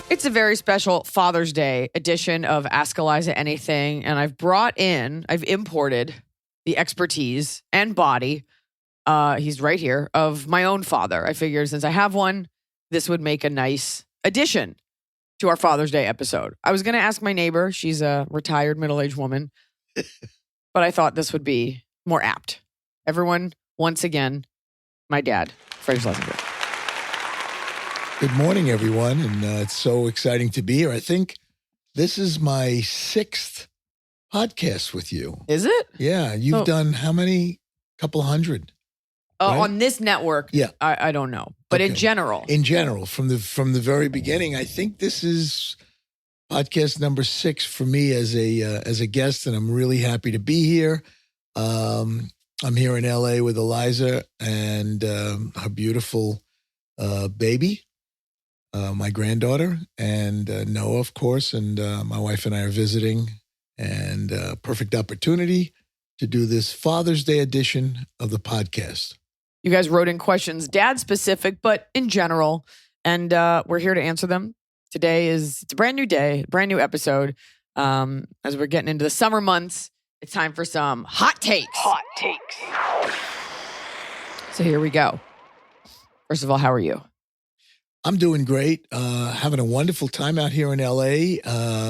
It's a very special Father's Day edition of Ask Iliza Anything, and I've imported the expertise and body, he's right here, of my own father. I figured since I have one, this would make a nice addition to our Father's Day episode. I was going to ask my neighbor. She's a retired middle-aged woman, but I thought this would be more apt. Everyone, once again, my dad, Freddie Shlesinger. Good morning, everyone, and it's so exciting to be here. I think this is my 6th podcast with you. Is it? Yeah, you've done how many? Couple hundred. Right? On this network, yeah, I don't know, but okay. in general, from the very beginning, I think this is podcast number 6 for me as a guest, and I'm really happy to be here. I'm here in LA with Iliza and her beautiful baby. My granddaughter and Noah, of course, and my wife and I are visiting, and perfect opportunity to do this Father's Day edition of the podcast. You guys wrote in questions, dad specific, but in general, and we're here to answer them. Today it's a brand new day, brand new episode. As we're getting into the summer months, it's time for some hot takes. Hot takes. So here we go. First of all, how are you? I'm doing great. Having a wonderful time out here in LA.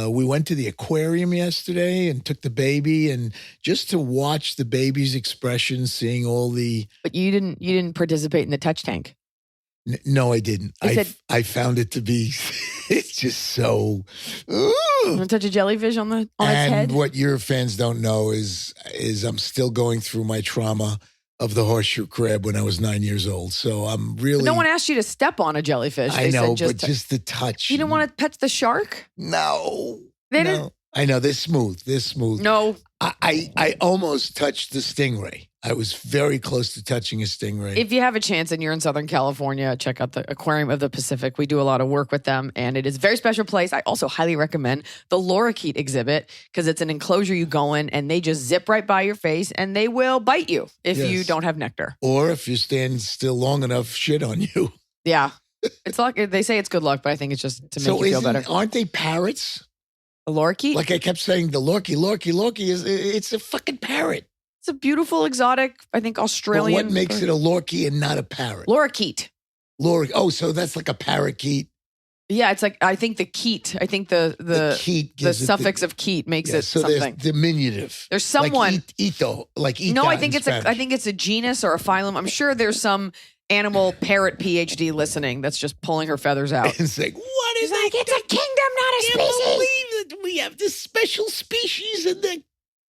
We went to the aquarium yesterday and took the baby, and just to watch the baby's expression, seeing all the. But you didn't participate in the touch tank. No, I didn't. I found it to be. It's just so. You want to touch a jellyfish on its head? And what your fans don't know is I'm still going through my trauma of the horseshoe crab when I was 9 years old. So I'm really. But no one asked you to step on a jellyfish. I know, but just the touch. You didn't want to pet the shark? No. They didn't. I know, they're smooth. No. I almost touched the stingray. I was very close to touching a stingray. If you have a chance and you're in Southern California, check out the Aquarium of the Pacific. We do a lot of work with them, and it is a very special place. I also highly recommend the lorikeet exhibit because it's an enclosure you go in, and they just zip right by your face, and they will bite you if you don't have nectar. Or if you stand still long enough, shit on you. Yeah. It's like they say it's good luck, but I think it's just to make you feel better. Aren't they parrots? A lorikeet? Like I kept saying, the lorkie it's a fucking parrot. It's a beautiful, exotic, I think, Australian. But what makes it a lorkie and not a parrot? Lorikeet. Oh, so that's like a parakeet. Yeah, it's like, I think the keet. I think the suffix of keet makes it so something. There's diminutive. There's someone. Like ito. No, I think it's a genus or a phylum. I'm sure there's some animal parrot PhD listening that's just pulling her feathers out. It's like, what is like, it's a kingdom, not a species. I can't believe that we have this special species and they're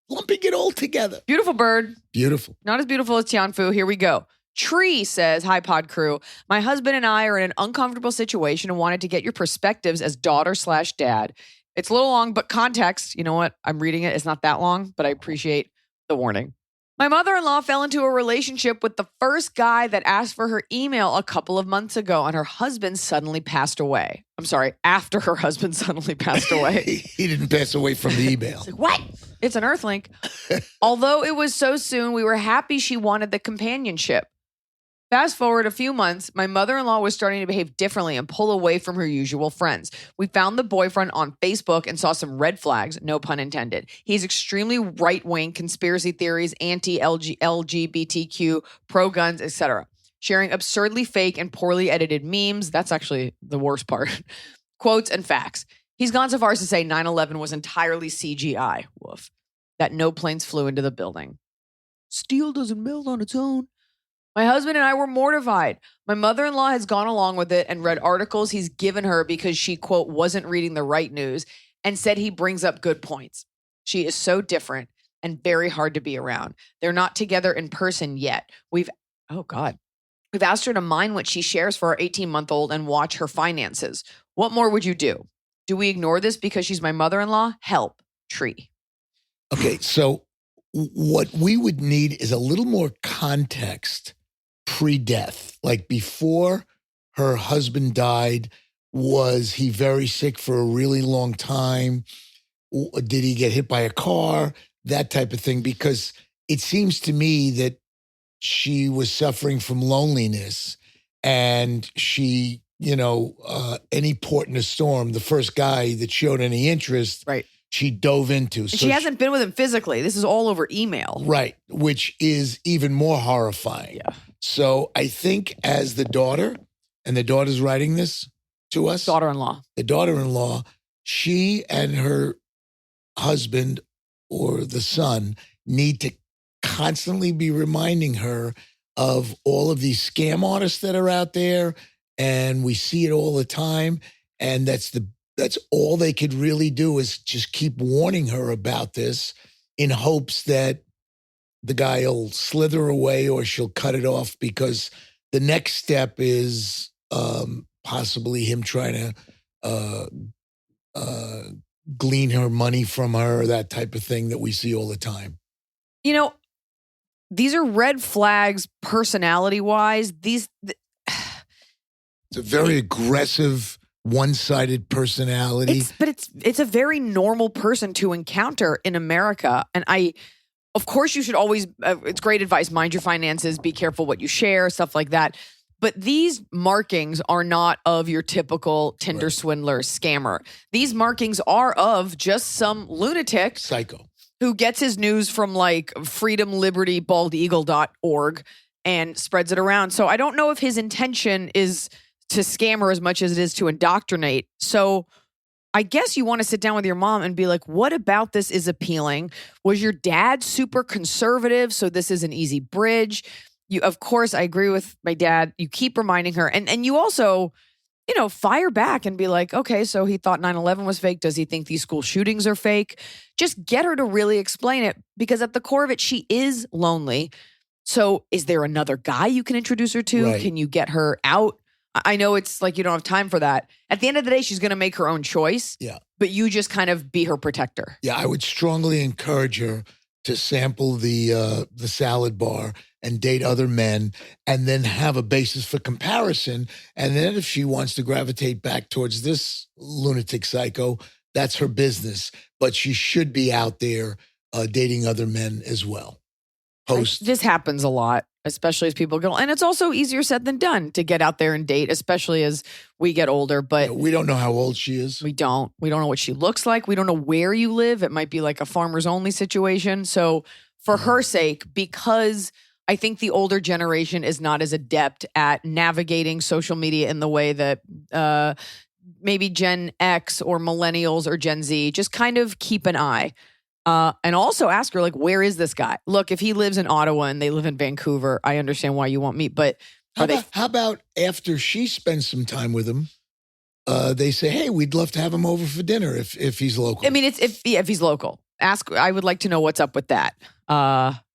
lumping it all together. Beautiful bird. Beautiful. Not as beautiful as Tianfu. Here we go. Tree says, hi, pod crew. My husband and I are in an uncomfortable situation and wanted to get your perspectives as daughter/dad. It's a little long, but context, you know what? I'm reading it. It's not that long, but I appreciate the warning. My mother-in-law fell into a relationship with the first guy that asked for her email a couple of months ago, and her husband suddenly passed away. I'm sorry, after her husband suddenly passed away. He didn't pass away from the email. It's like, what? It's an Earthlink. Although it was so soon, we were happy she wanted the companionship. Fast forward a few months, my mother-in-law was starting to behave differently and pull away from her usual friends. We found the boyfriend on Facebook and saw some red flags, no pun intended. He's extremely right-wing, conspiracy theories, anti-LGBTQ, pro-guns, etc. Sharing absurdly fake and poorly edited memes. That's actually the worst part. Quotes and facts. He's gone so far as to say 9/11 was entirely CGI. Woof. That no planes flew into the building. Steel doesn't melt on its own. My husband and I were mortified. My mother-in-law has gone along with it and read articles he's given her because she, quote, wasn't reading the right news and said he brings up good points. She is so different and very hard to be around. They're not together in person yet. We've asked her to mind what she shares for our 18-month-old and watch her finances. What more would you do? Do we ignore this because she's my mother-in-law? Help. Tree. Okay, so what we would need is a little more context pre-death. Like before her husband died, was he very sick for a really long time? Did he get hit by a car? That type of thing. Because it seems to me that she was suffering from loneliness and she any port in a storm, the first guy that showed any interest, Right. she dove into. So she hasn't been with him physically. This is all over email. Right, which is even more horrifying. Yeah. So I think as the daughter, and the daughter's writing this to us. Daughter-in-law. The daughter-in-law, she and her husband or the son need to constantly be reminding her of all of these scam artists that are out there. And we see it all the time. And that's all they could really do is just keep warning her about this in hopes that the guy will slither away or she'll cut it off, because the next step is possibly him trying to glean her money from her, that type of thing that we see all the time. These are red flags personality-wise. It's a very aggressive, one-sided personality. It's a very normal person to encounter in America. And of course, you should always, it's great advice, mind your finances, be careful what you share, stuff like that. But these markings are not of your typical Tinder swindler scammer. These markings are of just some lunatic. Psycho. Who gets his news from like freedomlibертybaldeagle.org and spreads it around. So I don't know if his intention is to scam her as much as it is to indoctrinate. So I guess you want to sit down with your mom and be like, what about this is appealing? Was your dad super conservative? So this is an easy bridge. Of course, I agree with my dad. You keep reminding her. And you also, fire back and be like, okay, so he thought 9/11 was fake. Does he think these school shootings are fake? Just get her to really explain it, because at the core of it, she is lonely. So is there another guy you can introduce her to? Right. Can you get her out? I know it's like you don't have time for that. At the end of the day, she's going to make her own choice. Yeah. But you just kind of be her protector. Yeah, I would strongly encourage her to sample the salad bar and date other men, and then have a basis for comparison. And then if she wants to gravitate back towards this lunatic psycho, that's her business. But she should be out there dating other men as well. This happens a lot, especially as people go. And it's also easier said than done to get out there and date, especially as we get older. But we don't know how old she is. We don't know what she looks like. We don't know where you live. It might be like a farmer's only situation. So for her sake, because I think the older generation is not as adept at navigating social media in the way that maybe Gen X or millennials or Gen Z, just kind of keep an eye. And also ask her, like, where is this guy? Look, if he lives in Ottawa and they live in Vancouver, I understand why you won't meet. But how about after she spends some time with him, they say, hey, we'd love to have him over for dinner if he's local. I mean, if he's local. I would like to know what's up with that.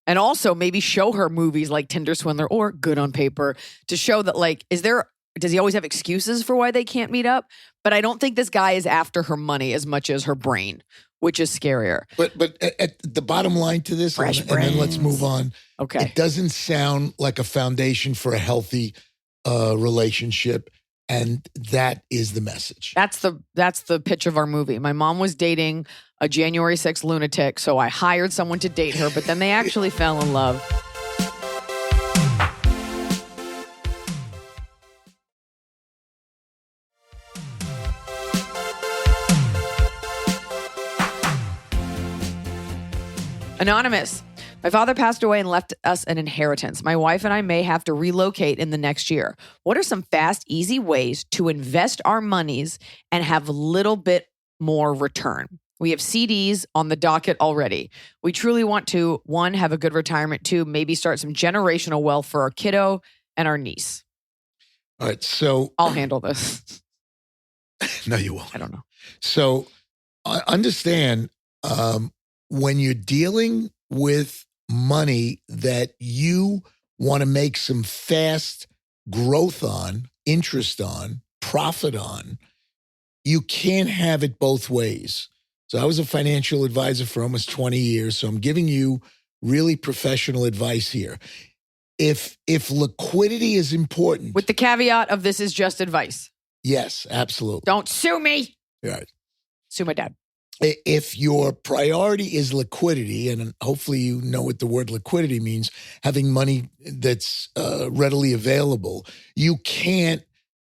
And also maybe show her movies like Tinder Swindler or Good on Paper to show that, like, does he always have excuses for why they can't meet up? But I don't think this guy is after her money as much as her brain, which is scarier. But at the bottom line to this, and then let's move on. Okay. It doesn't sound like a foundation for a healthy relationship. And that is the message. That's the pitch of our movie. My mom was dating a January 6th lunatic, so I hired someone to date her, but then they actually fell in love. Anonymous. My father passed away and left us an inheritance. My wife and I may have to relocate in the next year. What are some fast, easy ways to invest our monies and have a little bit more return? We have CDs on the docket already. We truly want to, 1, have a good retirement, 2, maybe start some generational wealth for our kiddo and our niece. All right, so I'll handle this. No, you won't. I don't know. So understand, when you're dealing with money that you want to make some fast growth on, interest on, profit on, you can't have it both ways. So I was a financial advisor for almost 20 years, so I'm giving you really professional advice here. If liquidity is important. With the caveat of this is just advice. Yes, absolutely. Don't sue me. Right. Sue my dad. If your priority is liquidity, and hopefully you know what the word liquidity means, having money that's readily available, you can't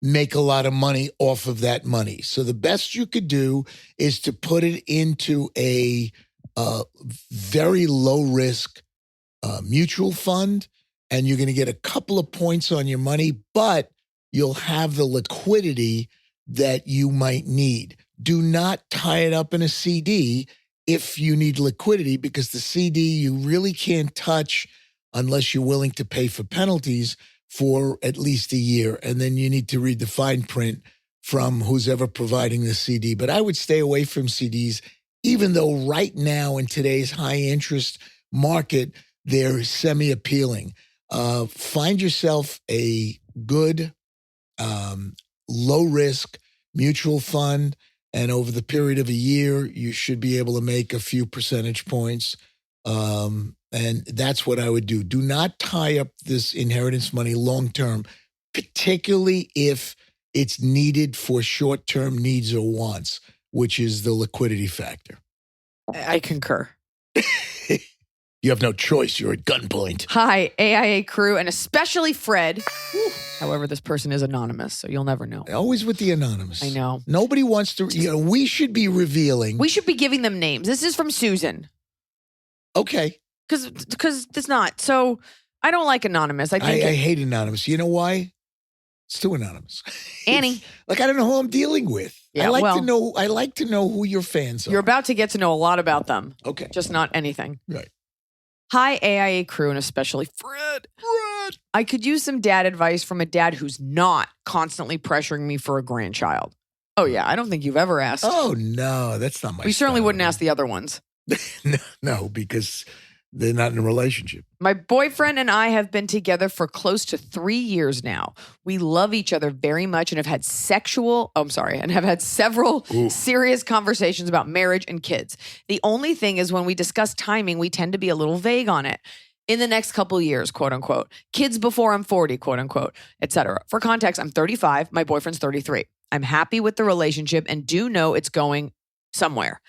make a lot of money off of that money. So the best you could do is to put it into a very low risk mutual fund, and you're going to get a couple of points on your money, but you'll have the liquidity that you might need. Do not tie it up in a CD if you need liquidity, because the CD you really can't touch unless you're willing to pay for penalties for at least a year. And then you need to read the fine print from who's ever providing the CD. But I would stay away from CDs, even though right now in today's high interest market, they're semi-appealing. Find yourself a good, low risk mutual fund. And over the period of a year, you should be able to make a few percentage points. And that's what I would do. Do not tie up this inheritance money long-term, particularly if it's needed for short-term needs or wants, which is the liquidity factor. I concur. You have no choice. You're at gunpoint. Hi, AIA crew, and especially Fred. However, this person is anonymous, so you'll never know. Always with the anonymous. I know. Nobody wants to, we should be revealing. We should be giving them names. This is from Susan. Okay. Because it's not. So I don't like anonymous. I hate anonymous. You know why? It's too anonymous. Annie. Like, I don't know who I'm dealing with. Yeah, I like to know who your fans are. You're about to get to know a lot about them. Okay. Just not anything. Right. Hi, AIA crew, and especially Fred. I could use some dad advice from a dad who's not constantly pressuring me for a grandchild. Oh, yeah. I don't think you've ever asked. Oh, no. That's not my We certainly style. wouldn't ask the other ones. No, because they're not in a relationship. My boyfriend and I have been together for close to 3 years now. We love each other very much and have had several serious conversations about marriage and kids. The only thing is when we discuss timing, we tend to be a little vague on it. In the next couple of years, quote unquote. Kids before I'm 40, quote unquote, etc. For context, I'm 35. My boyfriend's 33. I'm happy with the relationship and do know it's going somewhere.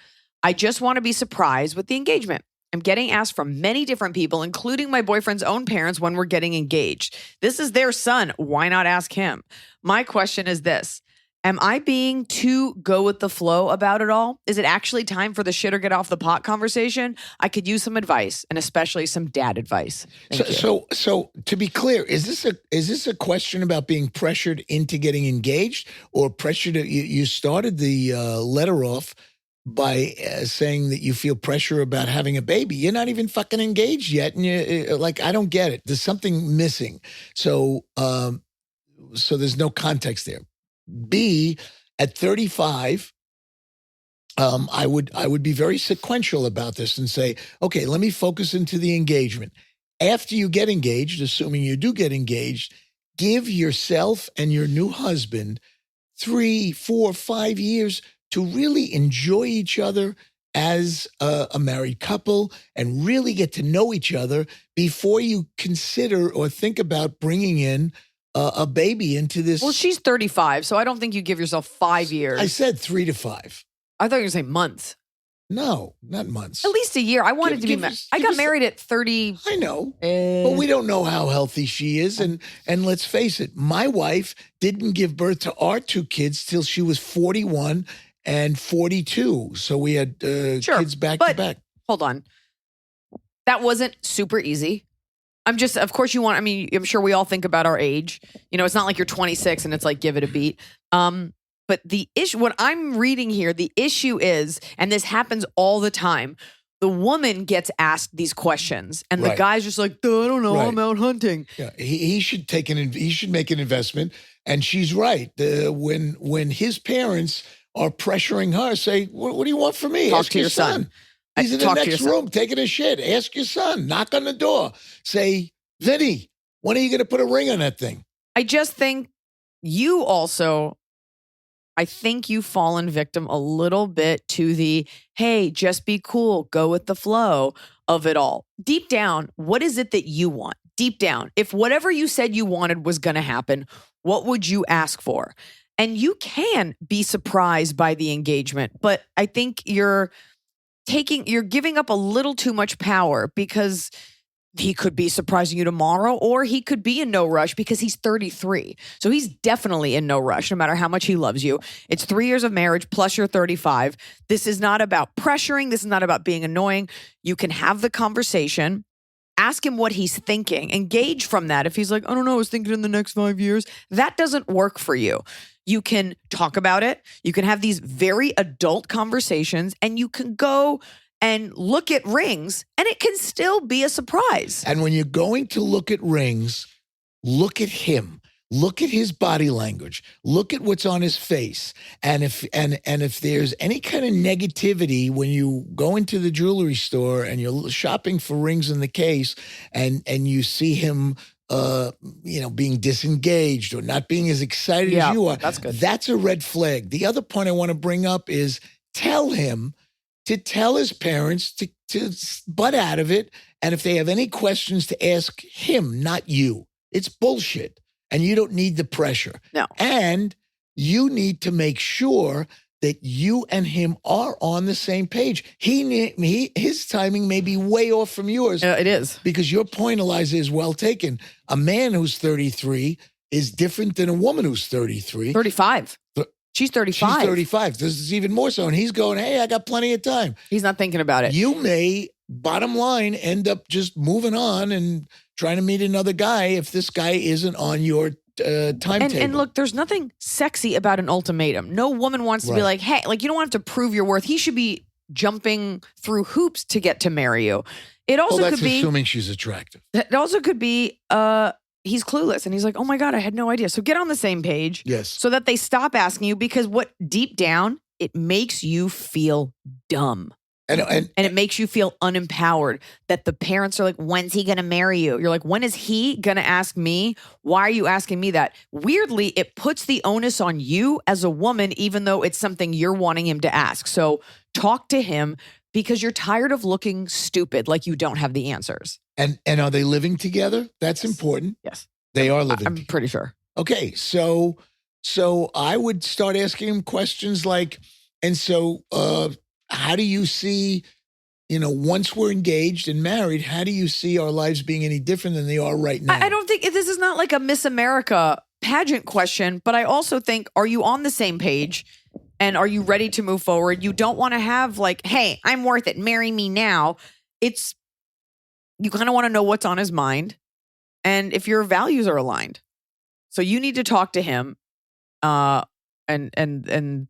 I just want to be surprised with the engagement. I'm getting asked from many different people, including my boyfriend's own parents, when we're getting engaged. This is their son. Why not ask him? My question is this. Am I being too go with the flow about it all? Is it actually time for the shit or get off the pot conversation? I could use some advice, and especially some dad advice. So to be clear, is this a question about being pressured into getting engaged, or pressured? You started the letter off by saying that you feel pressure about having a baby. You're not even fucking engaged yet. And you're like, I don't get it. There's something missing. So there's no context there. B, at 35, I would be very sequential about this and say, okay, let me focus into the engagement. After you get engaged, assuming you do get engaged, give yourself and your new husband 3, 4, 5 years to really enjoy each other as a married couple and really get to know each other before you consider or think about bringing in a baby into this. Well, she's 35, so I don't think you give yourself 5 years. I said 3 to 5. I thought you were going to say months. No, not months. At least a year. I wanted to be married. I got married at 30. I know, but we don't know how healthy she is. And let's face it, my wife didn't give birth to our 2 kids till she was 41 and 42. So we had kids back to back. Hold on. That wasn't super easy. Of course I'm sure we all think about our age. You know, it's not like you're 26 and it's like, give it a beat. But the issue, what I'm reading here, the issue is, and this happens all the time, the woman gets asked these questions and the guy's just like, I don't know, I'm out hunting. Yeah, he should he should make an investment. And she's right. When his parents are pressuring her, say, what do you want from me? Talk Ask to your son. He's in the next room taking a shit. Ask your son. Knock on the door. Say, Vinny, when are you going to put a ring on that thing? I just think you've fallen victim a little bit to the, hey, just be cool, go with the flow of it all. Deep down, what is it that you want? Deep down, if whatever you said you wanted was going to happen, what would you ask for? And you can be surprised by the engagement, but I think you're giving up a little too much power because he could be surprising you tomorrow, or he could be in no rush because he's 33. So he's definitely in no rush, no matter how much he loves you. It's 3 years of marriage plus you're 35. This is not about pressuring. This is not about being annoying. You can have the conversation. Ask him what he's thinking. Engage from that. If he's like, I don't know, I was thinking in the next 5 years, that doesn't work for you. You can talk about it. You can have these very adult conversations, and you can go and look at rings, and it can still be a surprise. And when you're going to look at rings, look at him. Look at his body language. Look at what's on his face. And if there's any kind of negativity when you go into the jewelry store and you're shopping for rings in the case, and you see him being disengaged or not being as excited as you are, that's good. That's a red flag. The other point I want to bring up is tell him to tell his parents to butt out of it. And if they have any questions, to ask him, not you. It's bullshit. And you don't need the pressure. No. And you need to make sure that you and him are on the same page. His timing may be way off from yours. It is. Because your point, Iliza, is well taken. A man who's 33 is different than a woman who's 33. 35. She's 35. She's 35. This is even more so. And he's going, hey, I got plenty of time. He's not thinking about it. You may, bottom line, end up just moving on trying to meet another guy if this guy isn't on your timetable. And look, there's nothing sexy about an ultimatum. No woman wants to be like, hey, like, you don't have to prove your worth. He should be jumping through hoops to get to marry you. It also that's could be assuming she's attractive. It also could be he's clueless and he's like, oh my God, I had no idea. So get on the same page. Yes. So that they stop asking you, because what deep down, it makes you feel dumb. And it makes you feel unempowered that the parents are like, when's he going to marry you? You're like, when is he going to ask me? Why are you asking me that? Weirdly, it puts the onus on you as a woman, even though it's something you're wanting him to ask. So talk to him, because you're tired of looking stupid, like you don't have the answers. And are they living together? That's important. Yes. They are living I'm pretty sure. Okay. So I would start asking him questions like, how do you see, once we're engaged and married, how do you see our lives being any different than they are right now? I don't think this is not like a Miss America pageant question, but I also think, are you on the same page and are you ready to move forward? You don't want to have like, hey, I'm worth it, marry me now. You kind of want to know what's on his mind and if your values are aligned. So you need to talk to him. And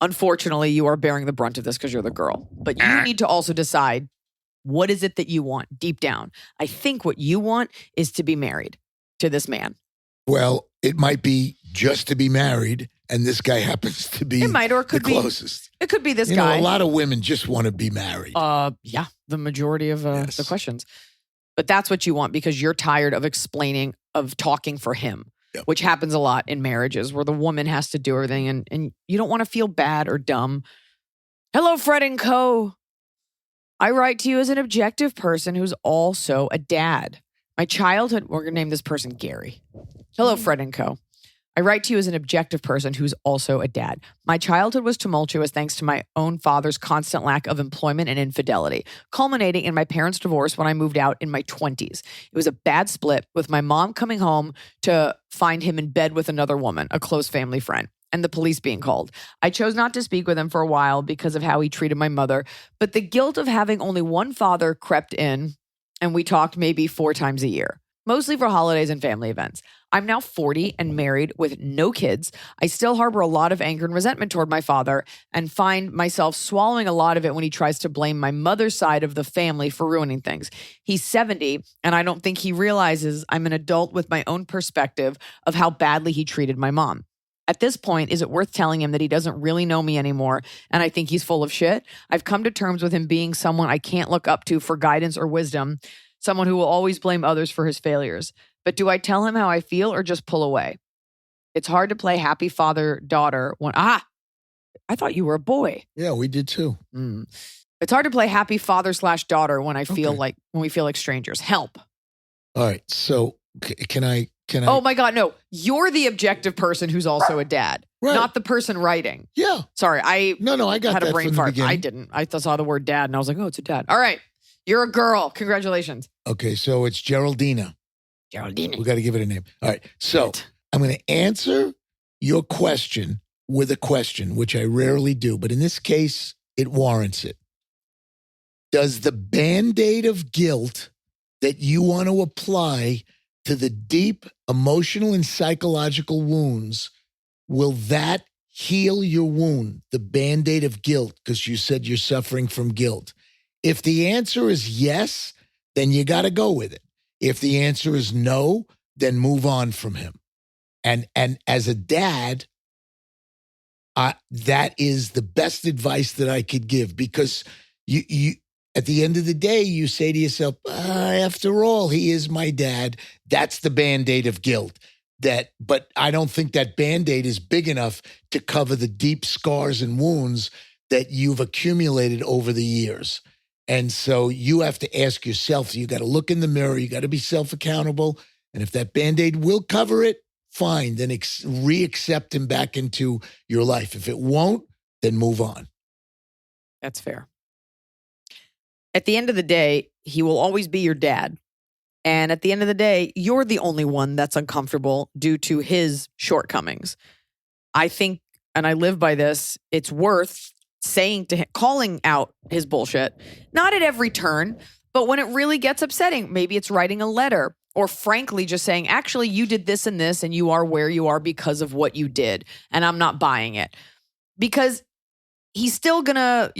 unfortunately, you are bearing the brunt of this because you're the girl. But you need to also decide, what is it that you want deep down? I think what you want is to be married to this man. Well, it might be just to be married, and this guy happens to be the closest. It could be this guy. A lot of women just want to be married. Yeah, the majority of the questions. But that's what you want, because you're tired of talking for him. Yep. Which happens a lot in marriages where the woman has to do everything and you don't want to feel bad or dumb. Hello, Fred and Co. I write to you as an objective person who's also a dad. My childhood, we're going to name this person Gary. Hello, Fred and Co. I write to you as an objective person who's also a dad. My childhood was tumultuous thanks to my own father's constant lack of employment and infidelity, culminating in my parents' divorce when I moved out in my 20s. It was a bad split, with my mom coming home to find him in bed with another woman, a close family friend, and the police being called. I chose not to speak with him for a while because of how he treated my mother, but the guilt of having only one father crept in, and we talked maybe 4 times a year, mostly for holidays and family events. I'm now 40 and married with no kids. I still harbor a lot of anger and resentment toward my father and find myself swallowing a lot of it when he tries to blame my mother's side of the family for ruining things. He's 70, and I don't think he realizes I'm an adult with my own perspective of how badly he treated my mom. At this point, is it worth telling him that he doesn't really know me anymore and I think he's full of shit? I've come to terms with him being someone I can't look up to for guidance or wisdom, someone who will always blame others for his failures. But do I tell him how I feel or just pull away? It's hard to play happy father-daughter when, I thought you were a boy. Yeah, we did too. It's hard to play happy father/daughter when I feel when we feel like strangers. Help. All right. So can I? Oh my God, no. You're the objective person who's also a dad, not the person writing. Yeah. Sorry, I got had that a brain from fart. the beginning. I didn't. I saw the word dad and I was like, oh, it's a dad. All right. You're a girl. Congratulations. Okay, so it's Geraldina. Geraldine. We got to give it a name. All right. So I'm going to answer your question with a question, which I rarely do, but in this case, it warrants it. Does the Band-Aid of guilt that you want to apply to the deep emotional and psychological wounds, will that heal your wound? The Band-Aid of guilt, because you said you're suffering from guilt. If the answer is yes, then you got to go with it. If the answer is no, then move on from him. And as a dad, that is the best advice that I could give, because you at the end of the day, you say to yourself, after all, he is my dad. That's the Band-Aid of guilt. But I don't think that Band-Aid is big enough to cover the deep scars and wounds that you've accumulated over the years. And so you have to ask yourself, you got to look in the mirror, you got to be self-accountable. And if that Band-Aid will cover it, fine, then re-accept him back into your life. If it won't, then move on. That's fair. At the end of the day, he will always be your dad. And at the end of the day, you're the only one that's uncomfortable due to his shortcomings. I think, and I live by this, it's worth saying to him, calling out his bullshit, not at every turn, but when it really gets upsetting, maybe it's writing a letter, or frankly just saying, actually, you did this and this, and you are where you are because of what you did, and I'm not buying it. Because you're still gonna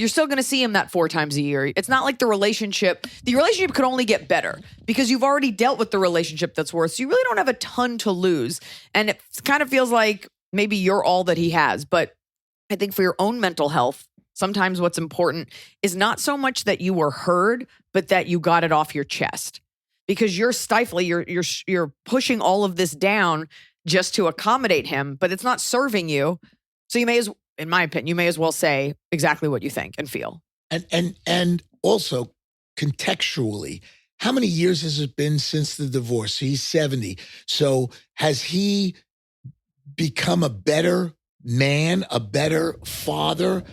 see him that 4 times a year. It's not like the relationship could only get better because you've already dealt with the relationship that's worse. So you really don't have a ton to lose. And it kind of feels like maybe you're all that he has. But I think for your own mental health, sometimes what's important is not so much that you were heard, but that you got it off your chest, because you're stifling, you're pushing all of this down just to accommodate him, but it's not serving you. So you may as, in my opinion, you may as well say exactly what you think and feel. And also contextually, how many years has it been since the divorce? He's 70. So has he become a better man, a better father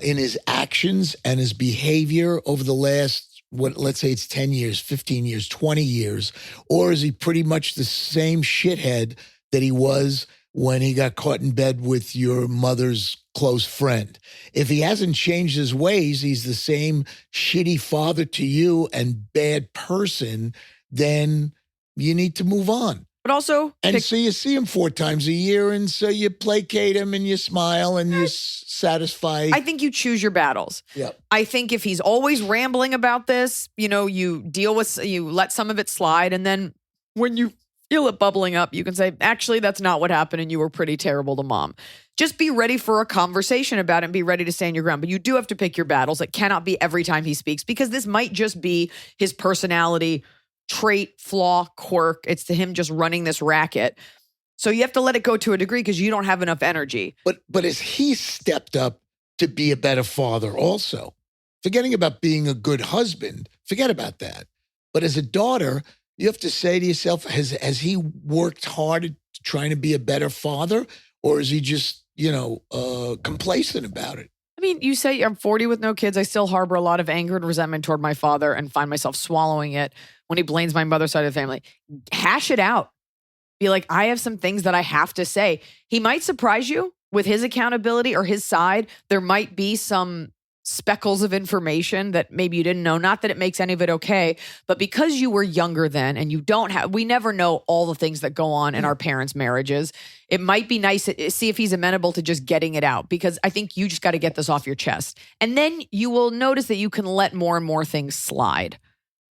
in his actions and his behavior over the last, let's say it's 10 years, 15 years, 20 years? Or is he pretty much the same shithead that he was when he got caught in bed with your mother's close friend? If he hasn't changed his ways, he's the same shitty father to you and bad person, then you need to move on. But also, so you see him 4 times a year, and so you placate him and you smile and you satisfy. I think you choose your battles. Yeah. I think if he's always rambling about this, you let some of it slide, and then when you feel it bubbling up, you can say, actually, that's not what happened, and you were pretty terrible to mom. Just be ready for a conversation about it and be ready to stand your ground. But you do have to pick your battles. It cannot be every time he speaks, because this might just be his personality trait, flaw, quirk. It's to him just running this racket. So you have to let it go to a degree because you don't have enough energy. But as he stepped up to be a better father also, forgetting about being a good husband, forget about that. But as a daughter, you have to say to yourself, has he worked hard at trying to be a better father, or is he just, complacent about it? I mean, you say I'm 40 with no kids. I still harbor a lot of anger and resentment toward my father and find myself swallowing it when he blames my mother's side of the family. Hash it out. Be like, I have some things that I have to say. He might surprise you with his accountability or his side. There might be some speckles of information that maybe you didn't know. Not that it makes any of it okay, but because you were younger then and we never know all the things that go on in our parents' marriages. It might be nice to see if he's amenable to just getting it out, because I think you just got to get this off your chest. And then you will notice that you can let more and more things slide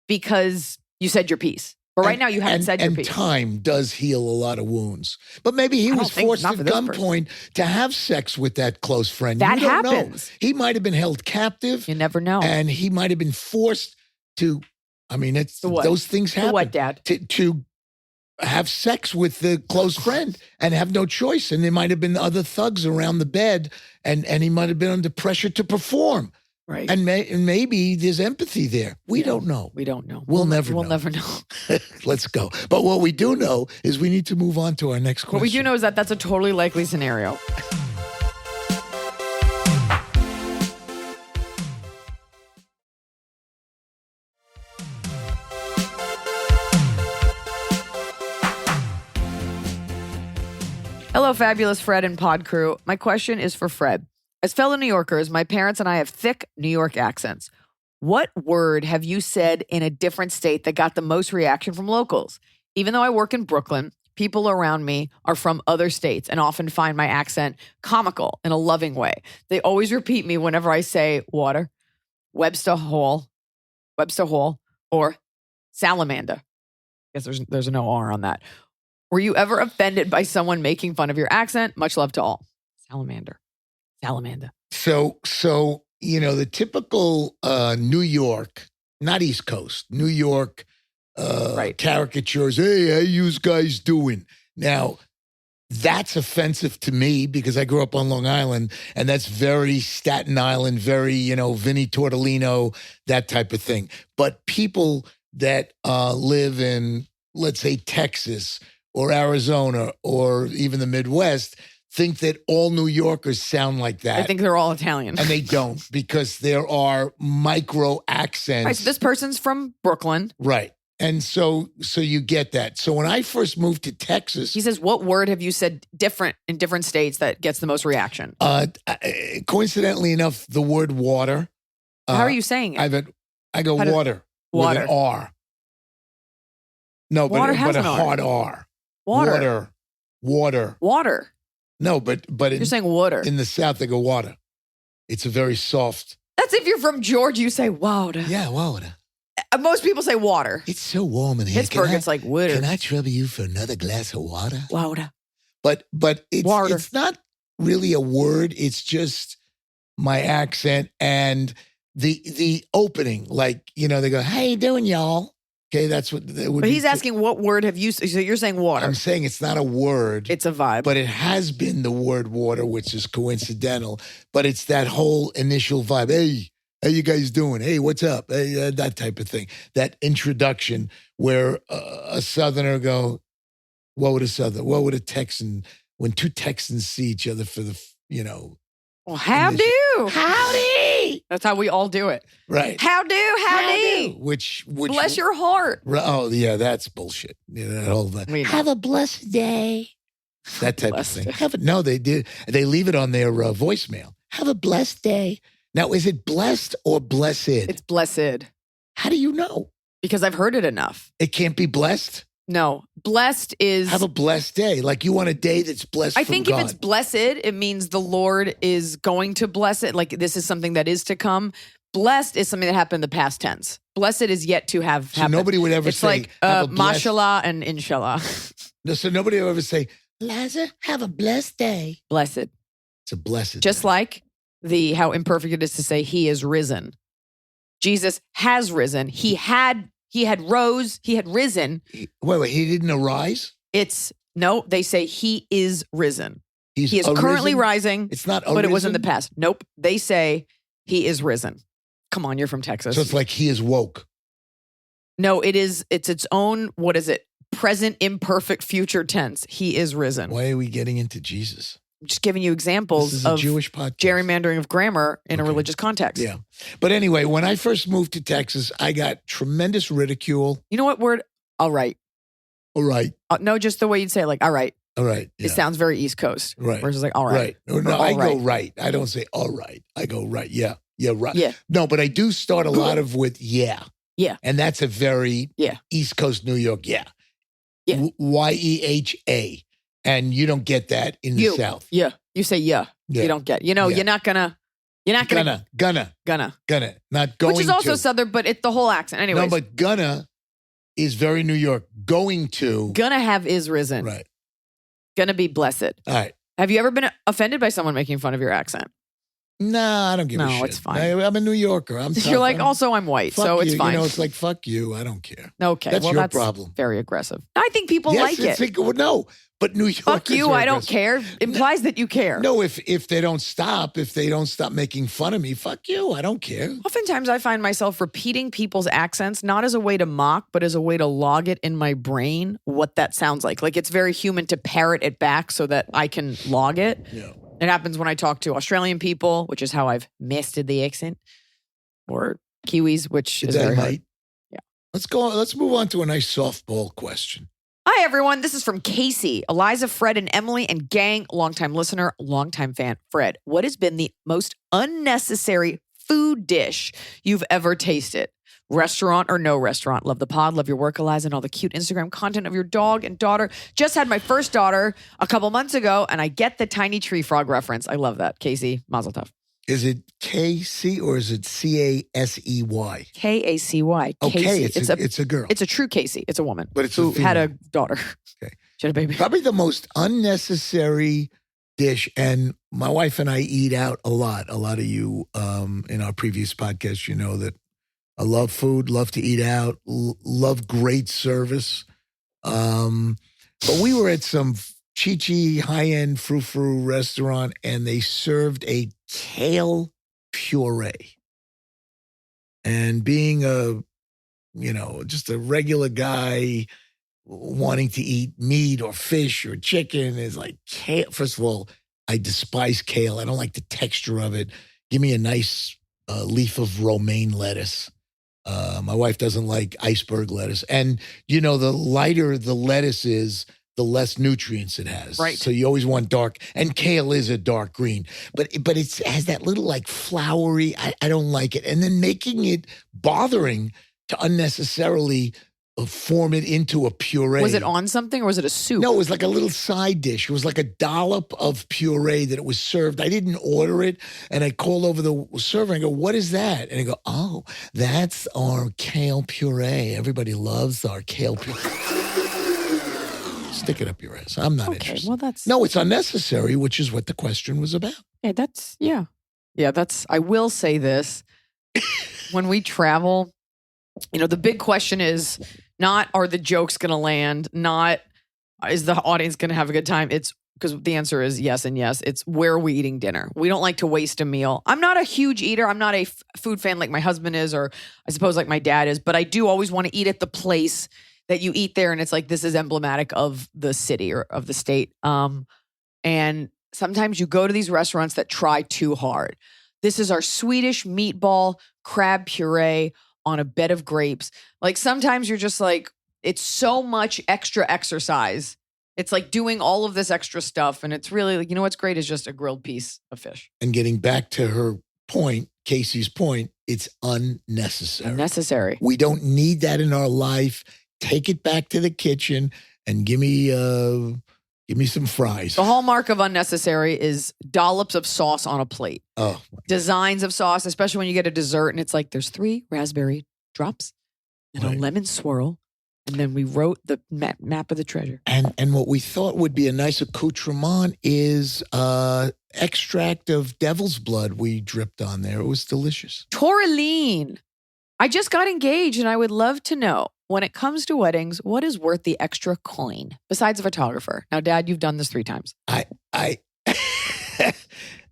because you said your piece. But right now you haven't said your piece. And time does heal a lot of wounds. But maybe he was forced at gunpoint to have sex with that close friend. That you don't happens. know. He might have been held captive. You never know. And he might have been forced to, those things happen. To what, Dad? To have sex with the close friend and have no choice. And there might have been other thugs around the bed, and he might have been under pressure to perform. Right. And maybe there's empathy there. We don't know. We don't know. We'll never know. We'll never know. Let's go. But what we do know is we need to move on to our next question. What we do know is that that's a totally likely scenario. Hello, fabulous Fred and pod crew. My question is for Fred. As fellow New Yorkers, my parents and I have thick New York accents. What word have you said in a different state that got the most reaction from locals? Even though I work in Brooklyn, people around me are from other states and often find my accent comical in a loving way. They always repeat me whenever I say water, Webster Hall, or salamander. I guess there's no R on that. Were you ever offended by someone making fun of your accent? Much love to all. Salamander. So the typical New York, not East Coast, New York caricatures. Hey, how you guys doing? Now, that's offensive to me because I grew up on Long Island, and that's very Staten Island, very, Vinnie Tortellino, that type of thing. But people that live in, let's say, Texas or Arizona or even the Midwest think that all New Yorkers sound like that. I think they're all Italian. And they don't, because there are micro accents. Right, so this person's from Brooklyn. Right. And so you get that. So when I first moved to Texas. He says, what word have you said different in different states that gets the most reaction? Coincidentally enough, the word water. How are you saying it? I go water. Water. With an R. No, water but a an hard R. Water. Water. No, but you're saying water. In the South, they go water. It's a very soft. That's if you're from Georgia, you say water. Yeah, water. Most people say water. It's so warm in here. Pittsburgh, it's like water. Can I trouble you for another glass of water? Water. But it's not really a word. It's just my accent and the opening. Like, they go, how you doing, y'all? Okay, that's what it would be. But he's asking what word have you, so you're saying water. I'm saying it's not a word. It's a vibe. But it has been the word water, which is coincidental. But it's that whole initial vibe. Hey, how you guys doing? Hey, what's up? Hey, that type of thing. That introduction where a Southerner go, what would a Texan, when two Texans see each other for the, Well, howdy. That's how we all do it. Right. Howdy. Which bless your heart. Oh, yeah, that's bullshit. Have a blessed day. That type of thing. No, they did. They leave it on their voicemail. Have a blessed day. Now, is it blessed or blessed? It's blessed. How do you know? Because I've heard it enough. It can't be blessed? No. Blessed is... Have a blessed day. Like you want a day that's blessed from God. I think if it's blessed, it means the Lord is going to bless it. Like this is something that is to come. Blessed is something that happened in the past tense. Blessed is yet to have happened. Nobody would ever say... It's like mashallah and inshallah. No, so nobody would ever say, Iliza, have a blessed day. Blessed. It's a blessed Just day. Like how imperfect it is to say he is risen. Jesus has risen. He had risen. Wait, he didn't arise? They say he is risen. He is arisen? currently rising. It's not but it was in the past. Nope. They say he is risen. Come on, you're from Texas. So it's like he is woke. No, it's its own, what is it? Present imperfect future tense. He is risen. Why are we getting into Jesus? I'm just giving you examples of Jewish podcast. Gerrymandering of grammar in a religious context. Yeah. But anyway, when I first moved to Texas, I got tremendous ridicule. You know what word? All right. All right. No, just the way you'd say it, like, all right. All right. Yeah. It sounds very East Coast. Right. Versus like, all right. Right. No, I go right. I don't say all right. I go right. Yeah. Yeah, right. Yeah. No, but I do start a lot of with yeah. Yeah. And that's a very East Coast New York, yeah. Yeah. YEHA. And you don't get that in the South. Yeah. You say yeah. You don't get. You're not gonna. Not going Which is also to. Southern, but it's the whole accent. Anyways. No, but gonna is very New York. Going to. Gonna have is risen. Right. Gonna be blessed. All right. Have you ever been offended by someone making fun of your accent? No, I don't give a shit. No, it's fine. I'm a New Yorker. I'm tough. You're like, also I'm white, so it's fine. It's like, fuck you. I don't care. Okay. That's your problem. Very aggressive. I think people like it. No, but New Yorkers fuck you, I don't care. Implies that you care. No, if they don't stop making fun of me, fuck you. I don't care. Oftentimes I find myself repeating people's accents, not as a way to mock, but as a way to log it in my brain what that sounds like. Like it's very human to parrot it back so that I can log it. Yeah. It happens when I talk to Australian people, which is how I've mastered the accent, or Kiwis, which is very hard. Yeah. Let's move on to a nice softball question. Hi, everyone. This is from Casey, Iliza, Fred, and Emily, and gang, longtime listener, longtime fan. Fred, what has been the most unnecessary food dish you've ever tasted? Restaurant or no restaurant? Love the pod, love your work, Iliza, and all the cute Instagram content of your dog and daughter. Just had my first daughter a couple months ago, and I get the tiny tree frog reference. I love that. Casey, mazel tov. Is it KC or is it CASEY? Kacy. Okay, Casey. it's a girl. It's a true Casey. It's a woman But it's who a had a female. daughter. Okay. She had a baby. Probably the most unnecessary dish, and my wife and I eat out a lot. A lot of you in our previous podcast, you know that I love food, love to eat out, love great service. But we were at some Chi-Chi high-end frou-frou restaurant, and they served a kale puree. And being just a regular guy wanting to eat meat or fish or chicken is like kale. First of all, I despise kale. I don't like the texture of it. Give me a nice leaf of romaine lettuce. My wife doesn't like iceberg lettuce. And, the lighter the lettuce is, the less nutrients it has. Right. So you always want dark. And kale is a dark green. But it has that little like flowery, I don't like it. And then making it bothering to unnecessarily form it into a puree. Was it on something or was it a soup? No, it was like a little side dish. It was like a dollop of puree that it was served. I didn't order it. And I called over the server and I go, what is that? And I go, oh, that's our kale puree. Everybody loves our kale puree. Stick it up your ass. I'm not interested. Well, that's... No, it's unnecessary, which is what the question was about. Yeah, I will say this. When we travel, the big question is not, are the jokes going to land? Not, is the audience going to have a good time? It's because the answer is yes and yes. It's where are we eating dinner? We don't like to waste a meal. I'm not a huge eater. I'm not a food fan like my husband is, or I suppose like my dad is, but I do always want to eat at the place that you eat there. And it's like, this is emblematic of the city or of the state. And sometimes you go to these restaurants that try too hard. This is our Swedish meatball crab puree on a bed of grapes. Like sometimes you're just like, it's so much extra exercise. It's like doing all of this extra stuff. And it's really like, what's great is just a grilled piece of fish. And getting back to her point, Casey's point, it's unnecessary. Unnecessary. We don't need that in our life. Take it back to the kitchen and give me some fries. The hallmark of unnecessary is dollops of sauce on a plate. Oh, designs of sauce, especially when you get a dessert and it's like there's 3 raspberry drops and a lemon swirl. And then we wrote the map of the treasure. And what we thought would be a nice accoutrement is extract of devil's blood we dripped on there. It was delicious. Tourmaline. I just got engaged and I would love to know, when it comes to weddings, what is worth the extra coin besides a photographer? Now, Dad, you've done this 3 times. I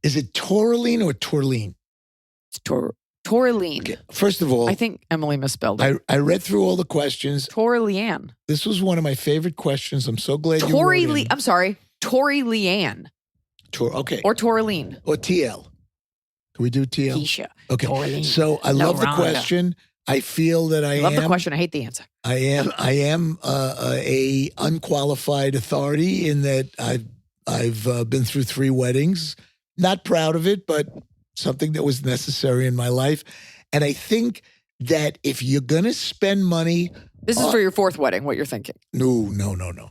is it Tourmaline or Tourmaline? It's Tourmaline. Okay. First of all, I think Emily misspelled it. I read through all the questions. Tourmaline. This was one of my favorite questions. I'm so glad you wrote in. I'm sorry. Tori Leanne. Okay. Or Tourmaline. Or TL. Can we do TL? Keisha. Okay. Tourmaline. So I love the question. I feel that I love the question. I hate the answer. I am a unqualified authority in that I've been through 3 weddings. Not proud of it, but something that was necessary in my life. And I think that if you're gonna spend money, this is for your 4th wedding. What you're thinking? No.